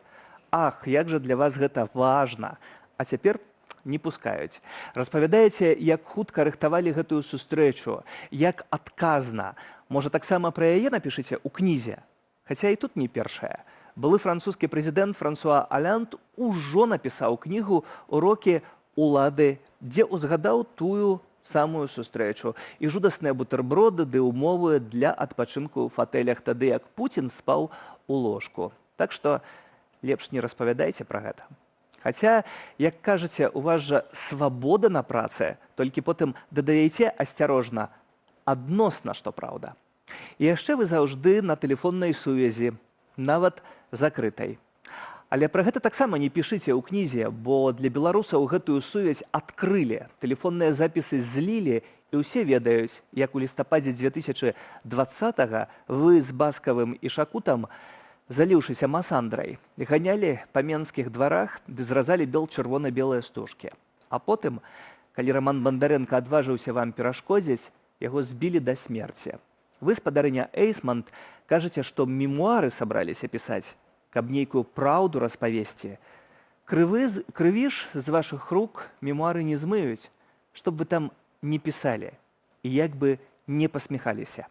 Ах, як жа для вас гэта важна. А цяпер не пускаюць. Распавядаеце, як хутка рыхтавалі гэтую сустрэчу, як адказна. Можа, таксама пра яе напішыце ў кнізе. Хаця і тут не першая. Былы французскі прэзідэнт Франсуа Алянд ужо напісаў кнігу «Урокі улады», дзе узгадаў тую самую сустрэчу. І жудасныя бутэрброды ды ўмовы для адпачынку ў фатэлях тады, як Пуцін спаў у ложку. Так што лепш не распавядайце пра гэта. Хаця, як кажаце, у вас жа свабода на працы, толькі потым дадаеце асцярожна, адносна, што праўда. І яшчэ вы заўжды на тэлефоннай сувязі, нават закрытай. Але пра гэта таксама не пішыце ў кнізе, бо для беларусаў гэтую сувязь адкрылі, тэлефонныя запісы злілі, і ўсе ведаюць, як у лістападзе 2020-го вы з Баскавым і Шакутам, заліўшыся Масандрай, ганялі па менскіх дварах ды зразалі бел-чырвона-белыя стужкі. А потым, калі Раман Бандарэнка адважыўся вам перашкодзіць, яго збілі да смерці. Вы, спадарыня Эйсмант, кажаце, што мемуары сабраліся пісаць, каб нейкую праўду распавесці. Крыві ж з вашых рук мемуары не змыюць, чтоб вы там не пісалі і як бы не пасміхаліся.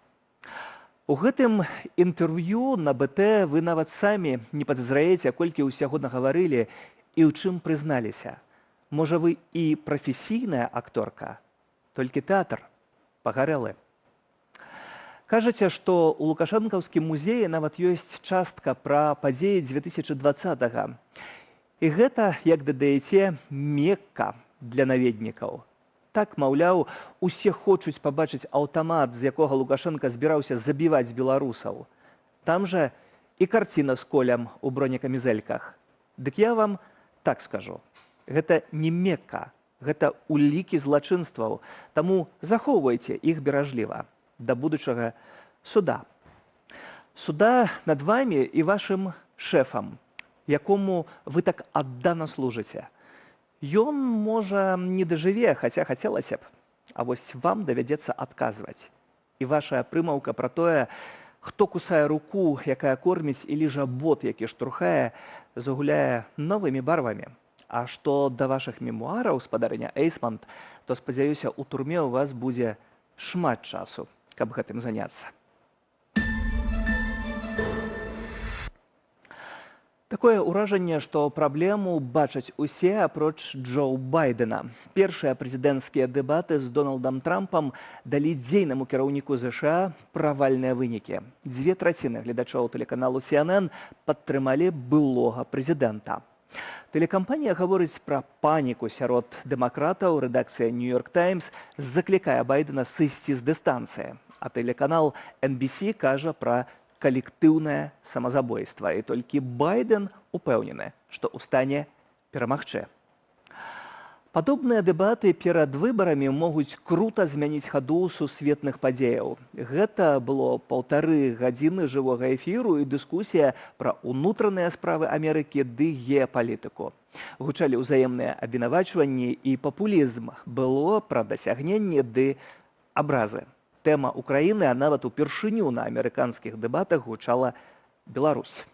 У гэтым інтэрв'ю на БТ вы нават самі не падазраеце, колькі ўсяго нагаварылі і ў чым прызналіся. Можа, вы і прафесійная акторка, толькі тэатр пагарэлы. Кажаце, што ў Лукашэнкаўскім музеі нават ёсць частка пра падзеі 2020-го. І гэта, як дадаеце, Мекка для наведнікаў. Так, маўляў, усе хочуць пабачыць аўтамат, з якога Лукашенко збіраўся забіваць беларусаў. Там жа і карціна з Колем у бронекамізэльках. Дык я вам так скажу. Гэта не Мекка, гэта улікі злачынстваў. Таму захоўвайце іх беражліва да будучага суда. Суда над вамі і вашым шэфам, якому вы так аддана служыце. Ён, можа, не дажыве, хаця хацелася б, а вось вам давядзецца адказваць. І ваша прымаўка пра тое, хто кусае руку, якая корміць, і ліжа бот, які штурхае, загуляе новымі барвамі. А што да вашых мемуараў, спадарыня Эйсмонт, то, спадзяюся, у турме ў вас будзе шмат часу, каб гэтым заняцца. Такое ўражанне, што праблему бачаць усе апроч Джо Байдена. Першыя прэзідэнцкія дэбаты з Дональдам Трампам далі дзейнаму кіраўніку ЗША правальныя вынікі. 2/3 гледачоў тэлеканалу CNN падтрымалі былога прэзідэнта. Тэлекампанія гаворыць пра паніку сярод дэмакратаў, рэдакцыя «Нью-Йорк Таймс» заклікае Байдена сысці з дыстанцыі, а тэлеканал NBC кажа пра калектыўнае самазабойства, і толькі Байден упэўнены, што ў стане перамагчы. Падобныя дэбаты перад выбарамі могуць крута змяніць хаду сусветных падзеяў. Гэта было 1,5 гадзіны жывога эфіру і дыскусія пра ўнутраныя справы Амерыкі ды геапалітыку. Гучалі ўзаемныя абвінавачванні і папулізм. Было пра дасягненні ды абразы. Тэма Украіны, а нават упершыню на амерыканскіх дэбатах гучала Беларусь.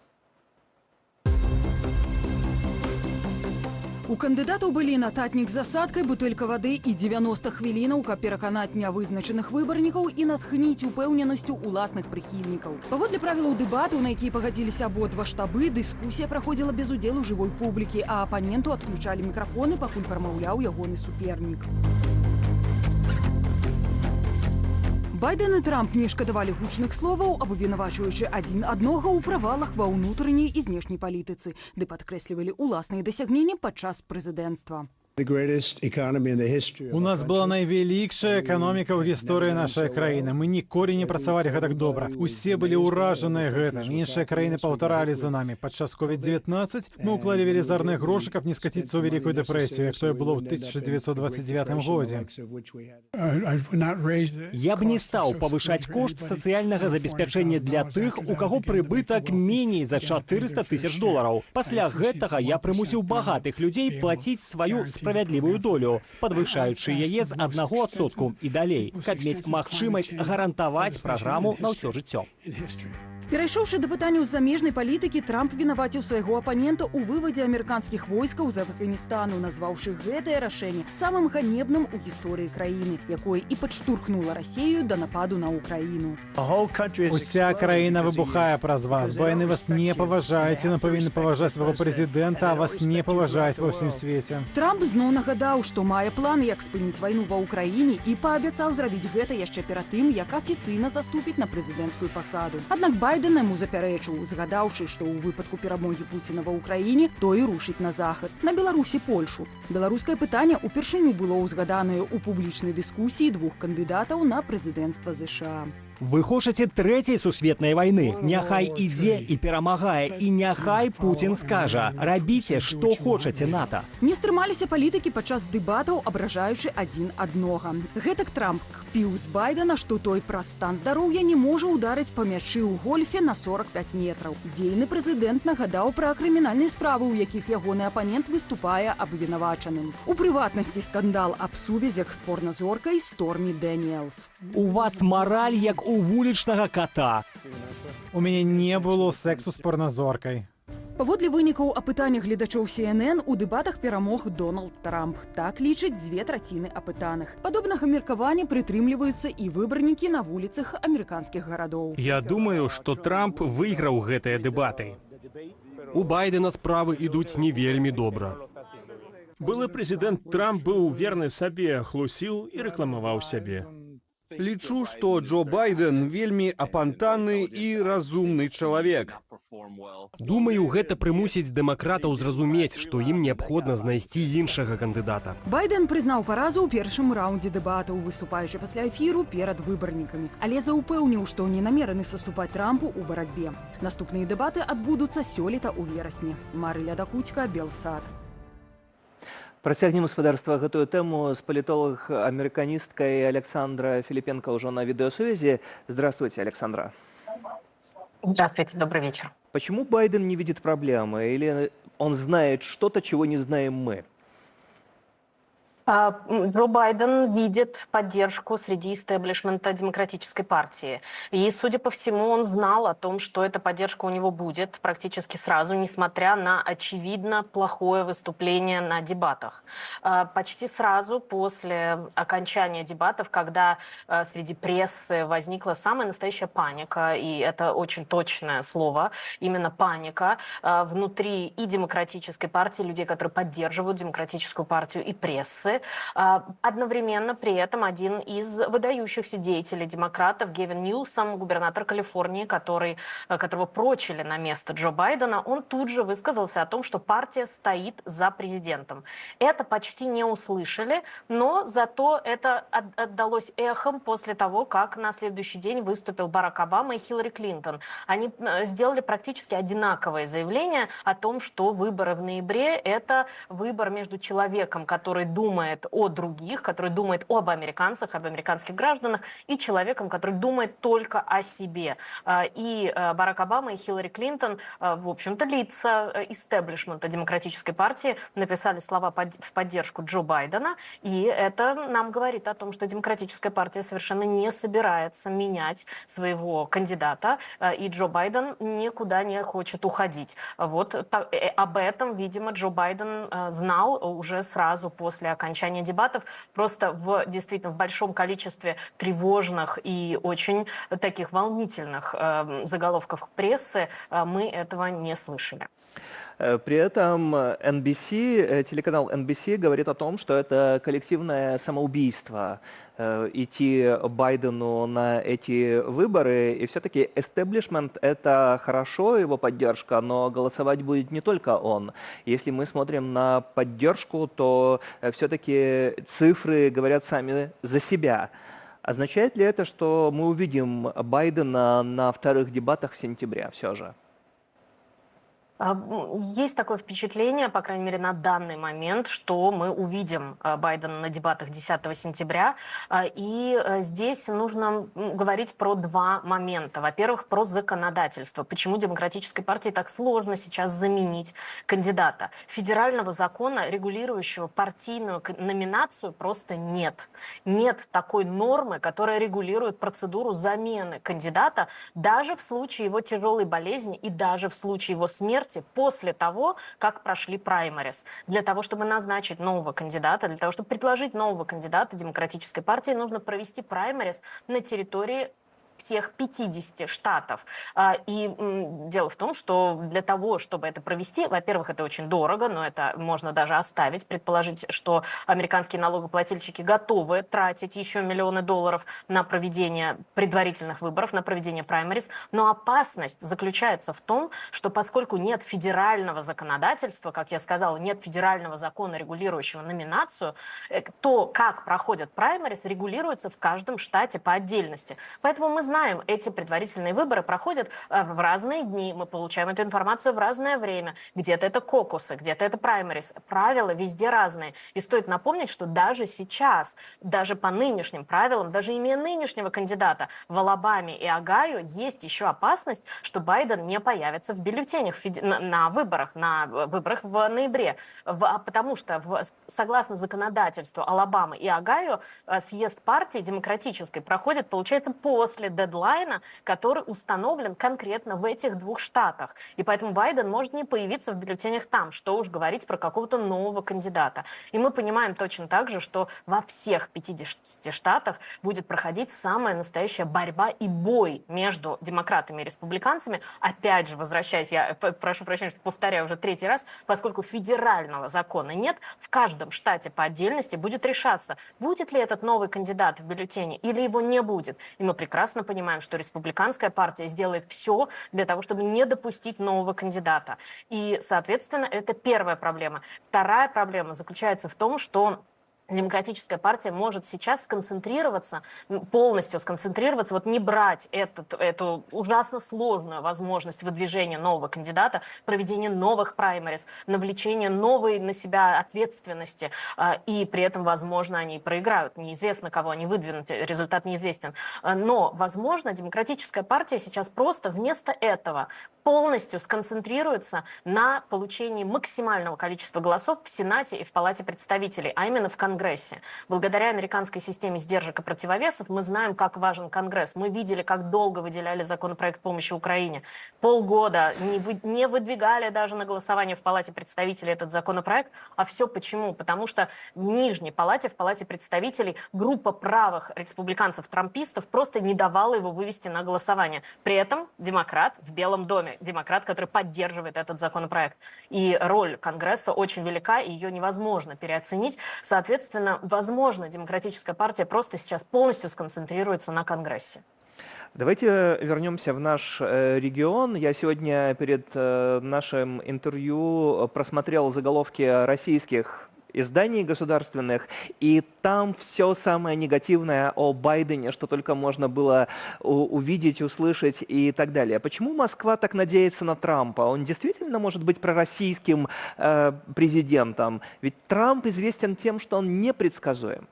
У кандыдатаў былі нататнік з асадкай, бутэлька вады і 90 хвілінаў, каб пераканаць нявызначаных выбарнікаў і натхніць упэўненасцю ўласных прыхільнікаў. Паводле правілаў дэбатаў, на якія пагадзіліся абодва штабы, дыскусія праходзіла без удзелу жывой публікі, а апаненту адключалі мікрафоны, пакуль прамаўляў ягоны супернік. Байден і Трамп не шкадавалі гучных словаў, абвінавачваючы адзін аднаго ў правалах ва ўнутранняй і знешняй палітыцы, ды падкрэслівалі ўласныя дасягненні падчас прэзідэнцтва. У нас была найвялікшая эканоміка ў гісторыі нашай краіны. Мы ніколі не працавалі гэтак добра. Усе былі ўражаныя гэтым. Іншыя краіны паўтаралі за намі. Падчас COVID-19 мы ўклалі велізарныя грошы, каб не скаціцца ў вялікую дэпрэсію, як тое было ў 1929 годзе. Я б не стаў павышаць кошт сацыяльнага забеспячэння для тых, у каго прыбытак меней за $400 000. Пасля гэтага я прымусіў багатых людзей плаціць сваю справядлівую долю, падвышаючы яе з 1% і далей, каб мець магчымасць гарантаваць праграму на ўсё жыццё. Перайшоўшы да пытанняў замежнай палітыкі, Трамп вінаваціў свайго апанента ў вывадзе амерыканскіх войскаў з Афганістану, назваўшы гэтае рашэнне самым ганебным у гісторыі краіны, якое і падштурхнула Расію да нападу на Украіну. Уся краіна выбухае праз вас, бо яны вас не паважаюць, яны павінны паважаць свайго прэзідэнта, а вас не паважаюць ва ўсім свеце. Трамп зноў нагадаў, што мае план, як спыніць вайну ва ўкраіне, і паабяцаў зрабіць гэта яшчэ перад тым, як афіцыйна заступіць на прэзідэнцкую пасаду. Аднак Байден яму запярэчыў, згадаўшы, што ў выпадку перамогі Пуціна ва ўкраіне той рушыць на захад, на Беларусі, Польшу. Беларускае пытанне ўпершыню было ўзгаданае ў публічнай дыскусіі двух кандыдатаў на прэзідэнцтва ЗША. Вы хочаце трэцяй сусветнай вайны. Няхай ідзе і перамагае, і няхай Пуцін скажа: рабіце, што хочаце, НАТО. Не стрымаліся палітыкі падчас дэбатаў, абражаючы адзін аднога. Гэтак Трамп кпіў з Байдена, што той праз стан здароўя не можа ўдарыць па мячы ў гольфе на 45 метраў. Дзейны прэзідэнт нагадаў пра крымінальныя справы, у якіх ягоны апанент выступае абвінавачаным. У прыватнасці скандал аб сувязях з порназоркай Стормі Дэніелс. У вас мараль як у вулічнага кота. У мяне не было сексу з порназоркай. Паводле вынікаў апытання гледачоў CNN, у дэбатах перамог Дональд Трамп. Так лічаць 2/3 апытаных. Падобнага меркавання прытрымліваюцца і выбарнікі на вуліцах амерыканскіх гарадоў. Я думаю, што Трамп выйграў гэтыя дэбаты. У Байдена справы ідуць не вельмі добра. Былы прэзідэнт Трамп быў верны сабе, хлусіў і рэкламаваў сябе. Лічу, што Джо Байден вельмі апантаны і разумны чалавек. Думаю, гэта прымусіць дэмакратаў зразумець, што ім неабходна знайсці іншага кандыдата. Байден прызнаў паразу ў першым раўндзе дэбатаў, выступаючы пасля эфіру перад выбарнікамі, але заўпэўніў, што не намераны саступаць Трампу ў барацьбе. Наступныя дэбаты адбудуцца сёлета ў верасні. Марыля Дакуцька, Белсад. Працягнем, гаспадарства, гэтую тэму з палітолог-амерыканісткай Александра Филипенко уже на видеосвязи. Здравствуйте, Александра. Здравствуйте, добрый вечер. Почему Байден не видит проблемы? Или он знает что-то, чего не знаем мы? Джо Байден видит поддержку среди истеблишмента Демократической партии. И, судя по всему, он знал о том, что эта поддержка у него будет практически сразу, несмотря на очевидно плохое выступление на дебатах. Почти сразу после окончания дебатов, когда среди прессы возникла самая настоящая паника, и это очень точное слово, именно паника, внутри и Демократической партии, людей, которые поддерживают Демократическую партию, и прессы. Одновременно при этом один из выдающихся деятелей демократов, Гевин Ньюсом, губернатор Калифорнии, которого прочили на место Джо Байдена, он тут же высказался о том, что партия стоит за президентом. Это почти не услышали, но зато это отдалось эхом после того, как на следующий день выступил Барак Обама и Хиллари Клинтон. Они сделали практически одинаковое заявление о том, что выборы в ноябре – это выбор между человеком, который думает о других, который думает об американцах, об американских гражданах, и человеком, который думает только о себе. И Барак Обама и Хиллари Клинтон, в общем-то, лица истеблишмента Демократической партии, написали слова в поддержку Джо Байдена, и это нам говорит о том, что Демократическая партия совершенно не собирается менять своего кандидата, и Джо Байден никуда не хочет уходить. Вот об этом, видимо, Джо Байден знал уже сразу после окончания дебатов, просто действительно в большом количестве тревожных и очень таких волнительных заголовков прессы мы этого не слышали. При этом телеканал NBC говорит о том, что это коллективное самоубийство идти Байдену на эти выборы, и все-таки эстеблишмент — это хорошо, его поддержка, но голосовать будет не только он. Если мы смотрим на поддержку, то все-таки цифры говорят сами за себя. Означает ли это, что мы увидим Байдена на вторых дебатах в сентябре все же? Есть такое впечатление, по крайней мере, на данный момент, что мы увидим Байдена на дебатах 10 сентября. И здесь нужно говорить про два момента. Во-первых, про законодательство. Почему Демократической партии так сложно сейчас заменить кандидата? Федерального закона, регулирующего партийную номинацию, просто нет. Нет такой нормы, которая регулирует процедуру замены кандидата даже в случае его тяжелой болезни и даже в случае его смерти, после того, как прошли праймерис. Для того, чтобы назначить нового кандидата, для того, чтобы предложить нового кандидата Демократической партии, нужно провести праймерис на территории всех 50 штатов. И дело в том, что для того, чтобы это провести, во-первых, это очень дорого, но это можно даже оставить, предположить, что американские налогоплательщики готовы тратить еще миллионы долларов на проведение предварительных выборов, на проведение праймерис. Но опасность заключается в том, что поскольку нет федерального законодательства, как я сказала, нет федерального закона, регулирующего номинацию, то, как проходят праймерис, регулируется в каждом штате по отдельности. Поэтому мы знаем, эти предварительные выборы проходят в разные дни, мы получаем эту информацию в разное время. Где-то это кокусы, где-то это праймерис. Правила везде разные. И стоит напомнить, что даже сейчас, даже по нынешним правилам, даже имея нынешнего кандидата в Алабаме и Огайо, есть еще опасность, что Байден не появится в бюллетенях на выборах в ноябре. Потому что, согласно законодательству Алабамы и Огайо, съезд партии демократической проходит, получается, после дедлайна, который установлен конкретно в этих двух штатах. И поэтому Байден может не появиться в бюллетенях там, что уж говорить про какого-то нового кандидата. И мы понимаем точно так же, что во всех 50 штатах будет проходить самая настоящая борьба и бой между демократами и республиканцами. Опять же, возвращаясь, я прошу прощения, что повторяю уже третий раз, поскольку федерального закона нет, в каждом штате по отдельности будет решаться, будет ли этот новый кандидат в бюллетене или его не будет. И мы прекрасно понимаем, что республиканская партия сделает все для того, чтобы не допустить нового кандидата. И, соответственно, это первая проблема. Вторая проблема заключается в том, что Демократическая партия может сейчас полностью сконцентрироваться, вот не брать эту ужасно сложную возможность выдвижения нового кандидата, проведения новых праймерис, навлечения новой на себя ответственности, и при этом, возможно, они проиграют. Неизвестно, кого они выдвинут, результат неизвестен. Но, возможно, Демократическая партия сейчас просто вместо этого полностью сконцентрируется на получении максимального количества голосов в Сенате и в Палате представителей, а именно в Конгрессе. Конгрессе. Благодаря американской системе сдержек и противовесов мы знаем, как важен Конгресс. Мы видели, как долго выделяли законопроект помощи Украине. Полгода не выдвигали даже на голосование в Палате представителей этот законопроект. А все почему? Потому что в Нижней Палате, в Палате представителей, группа правых республиканцев-трампистов просто не давала его вывести на голосование. При этом демократ в Белом доме, демократ, который поддерживает этот законопроект. И роль Конгресса очень велика, и ее невозможно переоценить. Соответственно, возможно, Демократическая партия просто сейчас полностью сконцентрируется на Конгрессе. Давайте вернемся в наш регион. Я сегодня перед нашим интервью просмотрел заголовки российских изданий государственных, и там все самое негативное о Байдене, что только можно было увидеть, услышать и так далее. Почему Москва так надеется на Трампа? Он действительно может быть пророссийским президентом? Ведь Трамп известен тем, что он непредсказуем.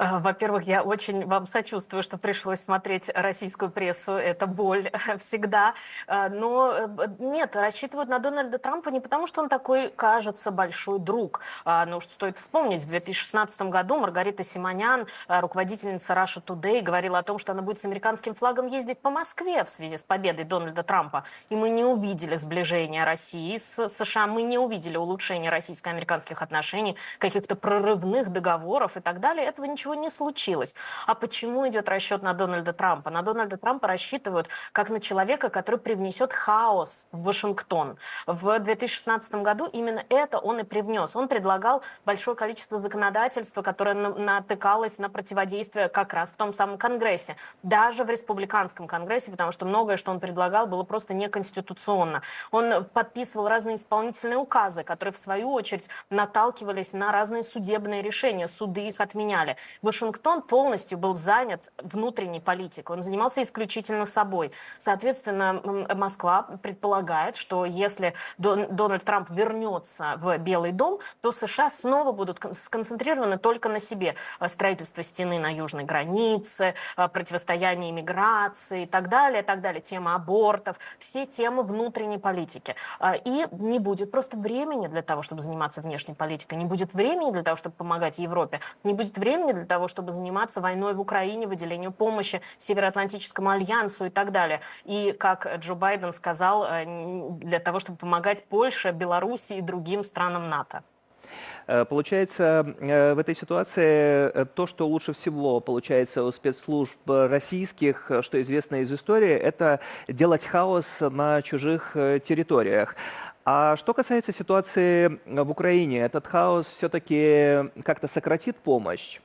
Во-первых, я очень вам сочувствую, что пришлось смотреть российскую прессу. Это боль всегда. Но нет, рассчитывают на Дональда Трампа не потому, что он такой, кажется, большой друг. Ну, что стоит вспомнить, в 2016 году Маргарита Симонян, руководительница Russia Today, говорила о том, что она будет с американским флагом ездить по Москве в связи с победой Дональда Трампа. И мы не увидели сближения России с США, мы не увидели улучшения российско-американских отношений, каких-то прорывных договоров и так далее. Этого ничего не случилось. А почему идет расчет на Дональда Трампа? На Дональда Трампа рассчитывают как на человека, который привнесет хаос в Вашингтон. В 2016 году именно это он и привнес. Он предлагал большое количество законодательства, которое натыкалось на противодействие как раз в том самом Конгрессе. Даже в республиканском Конгрессе, потому что многое, что он предлагал, было просто неконституционно. Он подписывал разные исполнительные указы, которые в свою очередь наталкивались на разные судебные решения. Суды их отменяли. Вашингтон полностью был занят внутренней политикой. Он занимался исключительно собой. Соответственно, Москва предполагает, что если Дональд Трамп вернется в Белый дом, то США снова будут сконцентрированы только на себе. Строительство стены на южной границе, противостояние иммиграции и так далее, тема абортов, все темы внутренней политики. И не будет просто времени для того, чтобы заниматься внешней политикой, не будет времени для того, чтобы помогать Европе, не будет времени для того, чтобы заниматься войной в Украине, выделению помощи Североатлантическому альянсу и так далее. И, как Джо Байден сказал, для того, чтобы помогать Польше, Беларуси и другим странам НАТО. Получается, в этой ситуации то, что лучше всего получается у спецслужб российских, что известно из истории, это делать хаос на чужих территориях. А что касается ситуации в Украине, этот хаос все-таки как-то сократит помощь?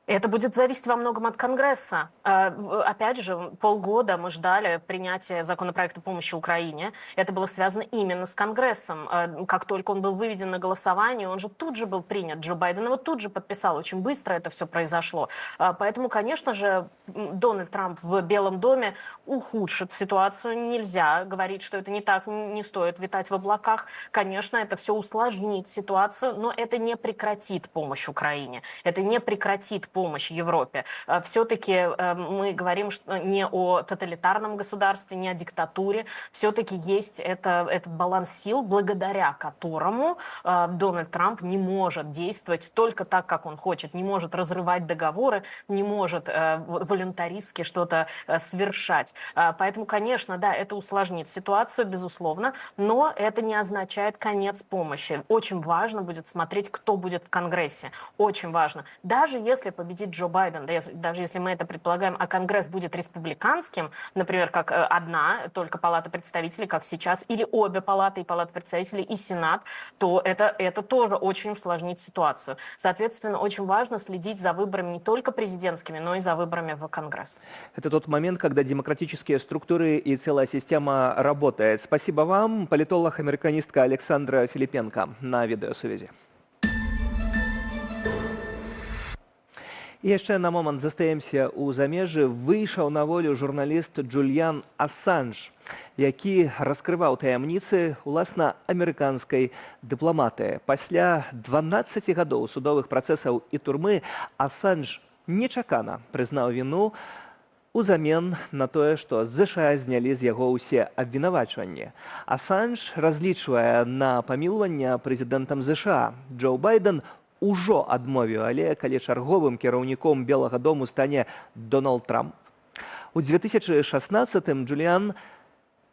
Это будет зависеть во многом от Конгресса. Опять же, полгода мы ждали принятия законопроекта помощи Украине. Это было связано именно с Конгрессом. Как только он был выведен на голосование, он же тут же был принят. Джо Байден его тут же подписал. Очень быстро это все произошло. Поэтому, конечно же, Дональд Трамп в Белом доме ухудшит ситуацию. Нельзя говорить, что это не так, не стоит витать в облаках. Конечно, это все усложнит ситуацию, но это не прекратит помощь Украине. Это не прекратит помощь Европе. Все-таки мы говорим не о тоталитарном государстве, не о диктатуре. Все-таки есть этот баланс сил, благодаря которому Дональд Трамп не может действовать только так, как он хочет, не может разрывать договоры, не может волюнтаристски что-то совершать. Поэтому, конечно, да, это усложнит ситуацию, безусловно, но это не означает конец помощи. Очень важно будет смотреть, кто будет в Конгрессе. Очень важно. Даже если победит Джо Байден, даже если мы это предполагаем, а Конгресс будет республиканским, например, как одна только Палата представителей, как сейчас, или обе палаты, и Палата представителей, и Сенат, то это тоже очень усложнит ситуацию. Соответственно, очень важно следить за выборами не только президентскими, но и за выборами в Конгресс. Это тот момент, когда демократические структуры и целая система работает. Спасибо вам, политолог-американистка Александра Филипенко на відеосувязі. І яшчэ на момант застаемся ў замежжы. Выйшаў на волю журналіст Джуліян Ассанж, які раскрываў таямніцы уласна амерыканскай дыпламатыі. Пасля 12 гадоў судовых працэсаў і турмы Ассанж нечакана прызнаў віну узамен на тое, што ЗША знялі з яго ўсе абвінавачванні. Асанж разлічвае на памілаванне прэзідэнтам ЗША. Джо Байден ужо адмовіў, але калі чарговым кіраўніком Белага дому стане Дональд Трамп. У 2016-м Джуліан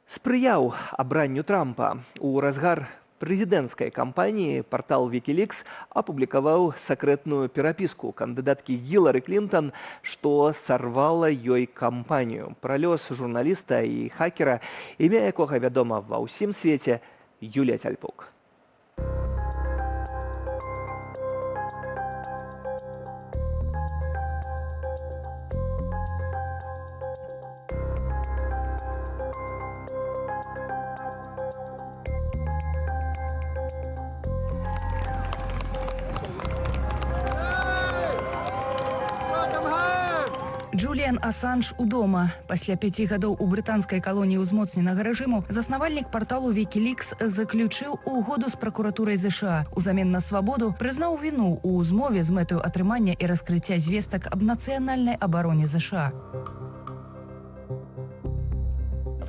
спрыяў абранню Трампа. У разгар прэзідэнцкай кампаніі партал Wikileaks апублікаваў сакрэтную перапіску кандыдаткі Гілары Клінтон, што сарвала ёй кампанію. Пра лёс журналіста і хакера, імя якога вядома ва ўсім свеце, Юлія Тяльпук. Джуліан Асанж удома. Пасля 5 гадоў у брытанскай калоніі ўзмоцненага рэжыму заснавальнік парталу Wikileaks заключыў угоду з пракуратурай ЗША. Узамен на свабоду прызнаў віну ў змове з мэтаю атрымання і раскрыцця звестак аб нацыянальнай абароне ЗША.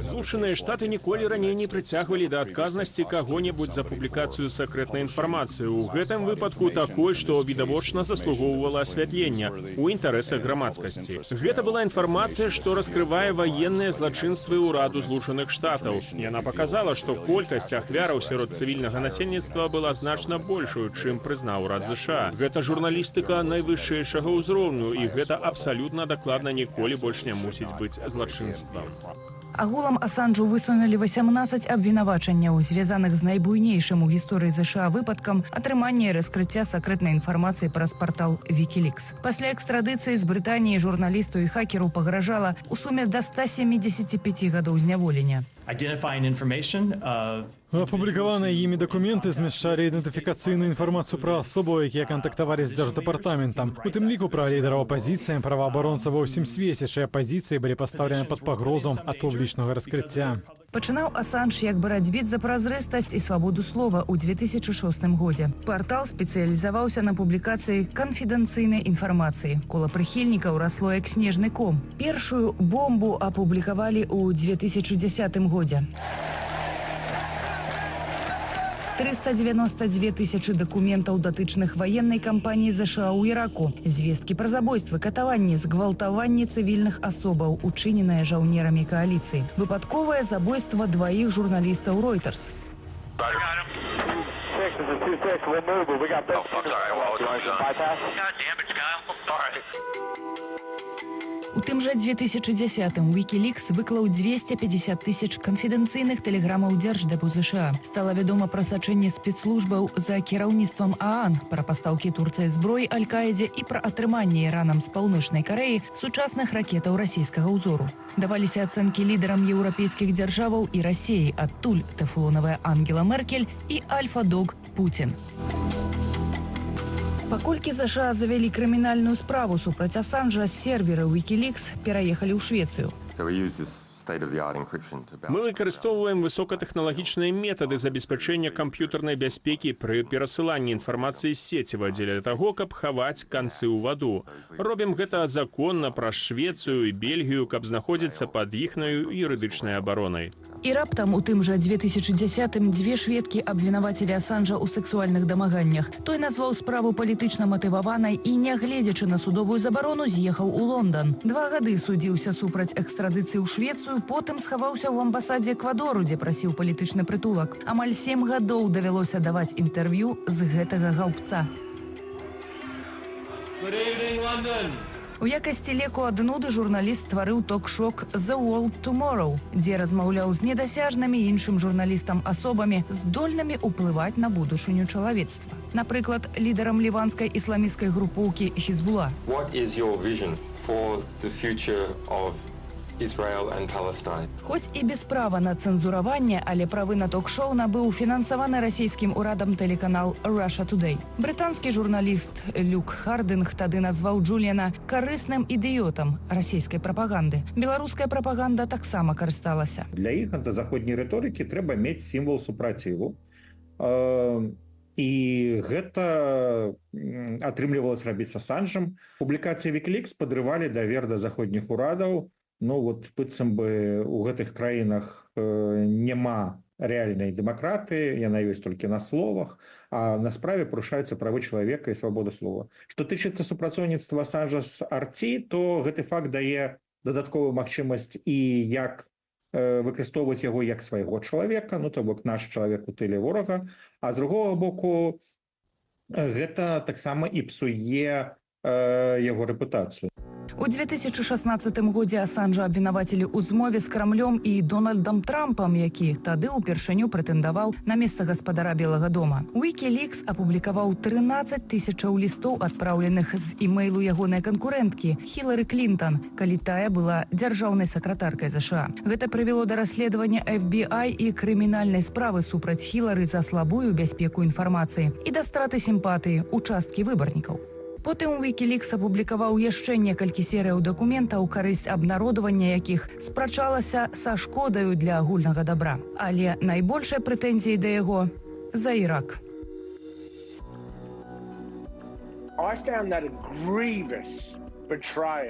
Злучаныя Штаты ніколі раней не прыцягвалі да адказнасці каго-небудзь за публікацыю сакрэтнай інфармацыі. У гэтым выпадку такой, што відавочна заслугоўвала асвятлення ў інтарэсах грамадскасці. Гэта была інфармацыя, што раскрывае ваенныя злачынствы ўраду Злучаных Штатаў. Яна паказала, што колькасць ахвяраў сярод цывільнага насельніцтва была значна большую, чым прызнаў урад ЗША. Гэта журналістыка найвышэйшага ўзроўню, і гэта абсалютна дакладна ніколі больш не мусіць быць злачынствам. Агулам Асанджу высунулі 18 абвінавачанняў, звязаных з найбуйнейшым у гісторыі ЗША выпадкам атрымання і раскрыцця сакрэтнай інфармацыі праз партал Wikileaks. Пасля экстрадыцыі з Брытаніі журналісту і хакеру пагражала ў суме да 175 гадоў зняволення. Апублікаваныя імі дакументы змяшчалі ідэнтыфікацыйную інфармацыю пра асобу, якія кантактавалі з дзярждэпартаментам. У тым ліку пра лідараў апазіцыі, праваабаронцаў ва ўсім свеце, чыя пазіцыі былі пастаўлены пад пагрозу ад публічнага раскрыцця. Пачынаў Асанж як барацьбіць за празрыстасць і свабоду слова ў 2006 годзе. Партал спецыялізаваўся на публікацыі канфідэнцыйнай інфармацыі. Кола прыхільнікаў расло як снежны ком. Першую бомбу апублікавалі ў 2010 годзе. 392 тысячы дакументаў датычных ваеннай кампаніі ЗША ў Іраку. Звесткі пра забойствы, катаванні, згвалтаванні цывільных асобаў, учыненыя жаўнерамі кааліцыі. Выпадковае забойства дваіх журналістаў Reuters. У тым жа 2010-м Wikileaks выклаў 250 тысяч канфідэнцыйных тэлеграмаў Дзярждэпу ЗША. Стала вядома пра сачэнне спецслужбаў за кіраўніцтвам ААН, пра пастаўкі Турцыі зброі Аль-Каідзе і пра атрыманне Іранам з Паўночнай Карэі сучасных ракетаў расійскага ўзору. Даваліся ацэнкі лідарам еўрапейскіх дзяржаваў і Расіі, адтуль тэфлонавая Ангела Меркель і альфа-дог Пуцін. Паколькі ЗША завялі крымінальную справу супраць Асанжа, серверы Wikileaks пераехалі ў Швецыю. Мы выкарыстоўваем высокатэхналагічныя метады забеспячэння камп'ютарнай бяспекі пры перасыланні інфармацыі з сеціва дзеля таго, каб хаваць канцы ў ваду. Робім гэта законна праз Швецыю і Бельгію, каб знаходзіцца пад іхнаю юрыдычнай абаронай. І раптам у тым жа 2010-м дзве шведкі абвінавацілі Асанжа ў сэксуальных дамаганнях. Той назваў справу палітычна матываванай і, нягледзячы на судовую забарону, з'ехаў у Лондан. 2 гады судзіўся супраць экстрадыцыі ў Швецыю, потым схаваўся ў амбасадзе Эквадору, дзе прасіў палітычны прытулак. Амаль 7 гадоў давялося даваць інтэрв'ю з гэтага гаўбца. У якасці леку ад нуды журналіст стварыў ток-шок «The World Tomorrow», дзе размаўляў з недасяжнымі іншым журналістам асобамі, здольнымі ўплываць на будучыню чалавецтва. Напрыклад, лідарам ліванскай ісламісцкай групоўкі Хізбула. Хоць і без права на цэнзураванне, але правы на ток-шоу набыў фінансаваны расійскім урадам тэлеканал Russia Today. Брытанскі журналіст Люк Хардынг тады назваў Джуліана карысным ідыётам расійскай прапаганды. Беларуская прапаганда таксама карысталася. Для іх антызаходняй рыторыкі трэба мець сімвал супраціву. І гэта атрымлівалася рабіць з Асанжам. Публікацыі Wikileaks падрывалі давер да заходніх урадаў, ну вот быццам бы у гэтых краінах няма рэальнай дэмакратыі, яна ёсць толькі на словах, а на справе парушаюцца правы чалавека і свабода слова. Што тычыцца супрацоўніцтва Асанжа з RT, то гэты факт дае дадатковую магчымасць і як выкарыстоўваць яго як свайго чалавека, ну то бок наш чалавек у тыле ворага, а з другога боку гэта таксама і псуе яго рэпутацыю. У 2016 годзе Асанжа абвінавацілі ў змове з Крамлём і Дональдам Трампам, які тады ўпершыню прэтэндаваў на месца гаспадара Белага дома. Wikileaks апублікаваў 13 тысячаў лістоў, адпраўленых з імэйлу ягонай канкурэнткі Хілары Клінтон, калі тая была дзяржаўнай сакратаркай ЗША. Гэта прывяло да расследавання FBI і крымінальнай справы супраць Хілары за слабую бяспеку інфармацыі і да страты сімпатыі ў часткі выбарнікаў. Потым Wikileaks апублікаваў яшчэ некалькі серыяў дакументаў, карысць абнародавання якіх спрачалася са шкодаю для агульнага дабра. Але найбольшыя прэтэнзіі да яго за Ірак.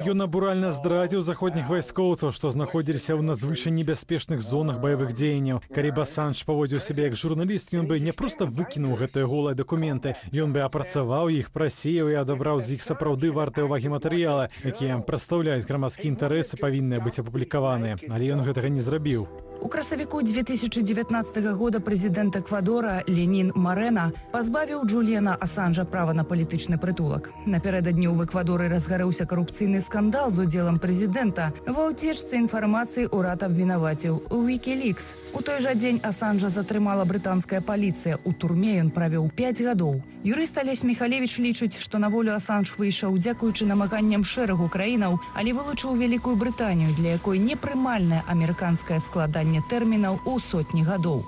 Ён абуральна здрадзіў заходніх вайскоўцаў, што знаходзіліся ў надзвычай небяспечных зонах баявых дзеянняў. Калі б Асанж паводзіў сябе як журналіст, ён бы не проста выкінуў гэтыя голыя дакументы, ён бы апрацаваў іх, прасеяў і адабраў з іх сапраўды вартыя ўвагі матэрыялы, якія прадстаўляюць грамадскія інтарэсы, павінныя быць апублікаваныя. Але ён гэтага не зрабіў. У красавіку 2019 года прэзідэнт Эквадора Ленін Марена пазбавіў Джуліяна Асанжа права на палітычны прытулак. Напярэдадні ў Эквадоры разгарэўся карупцыйны скандал з удзелам прэзідэнта. Ва ўцечцы інфармацыі ўрад абвінаваціў Wikileaks. У той жа дзень Асанжа затрымала брытанская паліцыя. У турме ён правёў 5 гадоў. Юрыст Алесь Міхалевіч лічыць, што на волю Асанж выйшаў дзякуючы намаганням шэрагу краінаў, але вылучыў Вялікую Брытанію, для якой непрымальнае амерыканскае складанне тэрмінаў у сотні гадоў.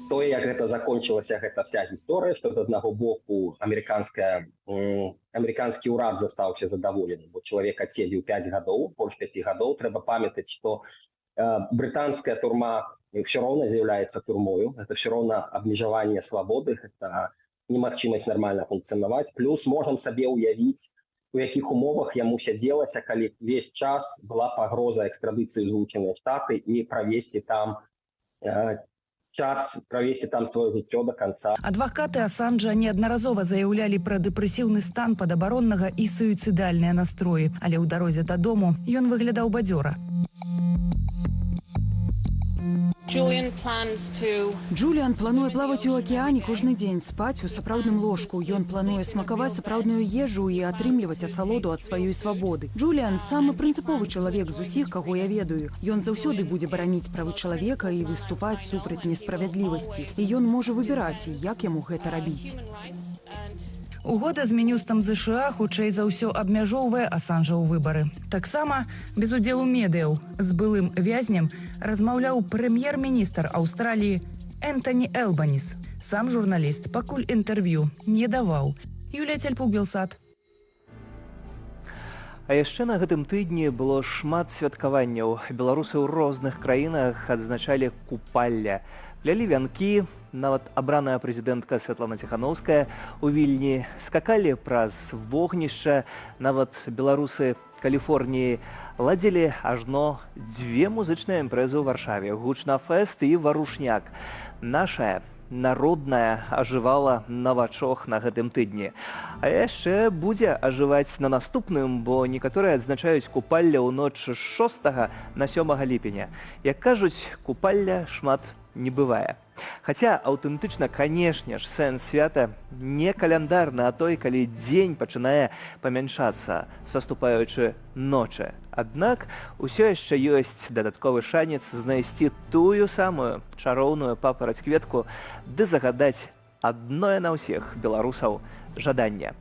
Тое, як гэта закончылася, гэта вся гісторыя, што з аднаго боку амерыканскі ўрад застаўся задаволены, бо чалавек адседзеў 5 гадоў, больш 5 гадоў. Трэба памятаць, што брытанская турма ўсё роўна з'яўляецца турмою, гэта ўсё роўна абмежаванне свабоды, гэта немагчымасць нармальна функцыянаваць. Плюс можам сабе ўявіць, у якіх умовах яму сядзелася, калі весь час была пагроза экстрадыцыі ў Злучаныя Штаты і правесці там сваё жыццё да канца. Адвакаты Асанжа неаднаразова заяўлялі пра дэпрэсіўны стан падабароннага і суіцыдальныя настроі, але ў дарозе дадому ён выглядаў бадзёра. Джуліан плануе плаваць у акіяне кожны дзень, спаць у сапраўдным ложку. Ён плануе смакаваць сапраўдную ежу і атрымліваць асалоду ад сваёй свабоды. Джуліан самы прынцыповы чалавек з усіх, каго я ведаю. Ён заўсёды будзе бараніць правы чалавека і выступаць супраць несправядлівасці. І ён можа выбіраць, як яму гэта рабіць. Угода з міністрам ЗША хутчэй за ўсё абмяжоўвае Асанжа ў выбары. Таксама без удзелу медыяў з былым вязнем размаўляў прэм'ер-міністр Аўстраліі Энтані Элбаніс. Сам журналіст пакуль інтэрв'ю не даваў. Юлія Цельпук, Белсат. А яшчэ на гэтым тыдні было шмат святкаванняў. Беларусы ў розных краінах адзначалі купалля. Плялі вянкі, нават абраная прэзідэнтка Святлана Ціханаўская у Вільні скакалі праз вогнішча, нават беларусы Каліфорніі ладзілі ажно 2 музычныя імпрэзы ў Варшаве, Гучнафэст і Варушняк. Нашая народная ажывала на вачох на гэтым тыдні. А яшчэ будзе ажываць на наступным, бо некаторыя адзначаюць купалля ў ноч з 6 на 7 ліпеня. Як кажуць, купалля шмат не бывае. Хаця аўтэнтычна, канешне ж, сэнс свята не каляндарны, а той, калі дзень пачынае памяншацца, саступаючы ночы. Аднак усё яшчэ ёсць дадатковы шанец знайсці тую самую чароўную папараць-кветку ды загадаць адное на ўсіх беларусаў жаданне.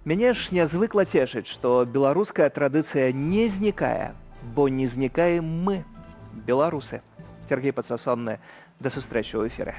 Мяне ж нязвыкла цешыць, што беларуская традыцыя не знікае, бо не знікаем мы, беларусы. Сергей Подсосонный. До сустрэчы ў эфіры.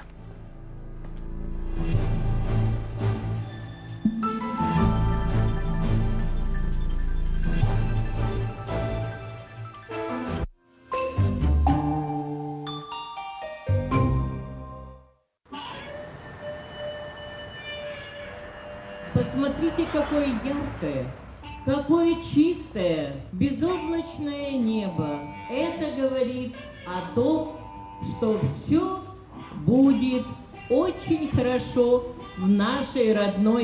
Посмотрите, какое яркое, какое чистое, безоблачное небо. Это говорит о том, что все будет очень хорошо в нашей родной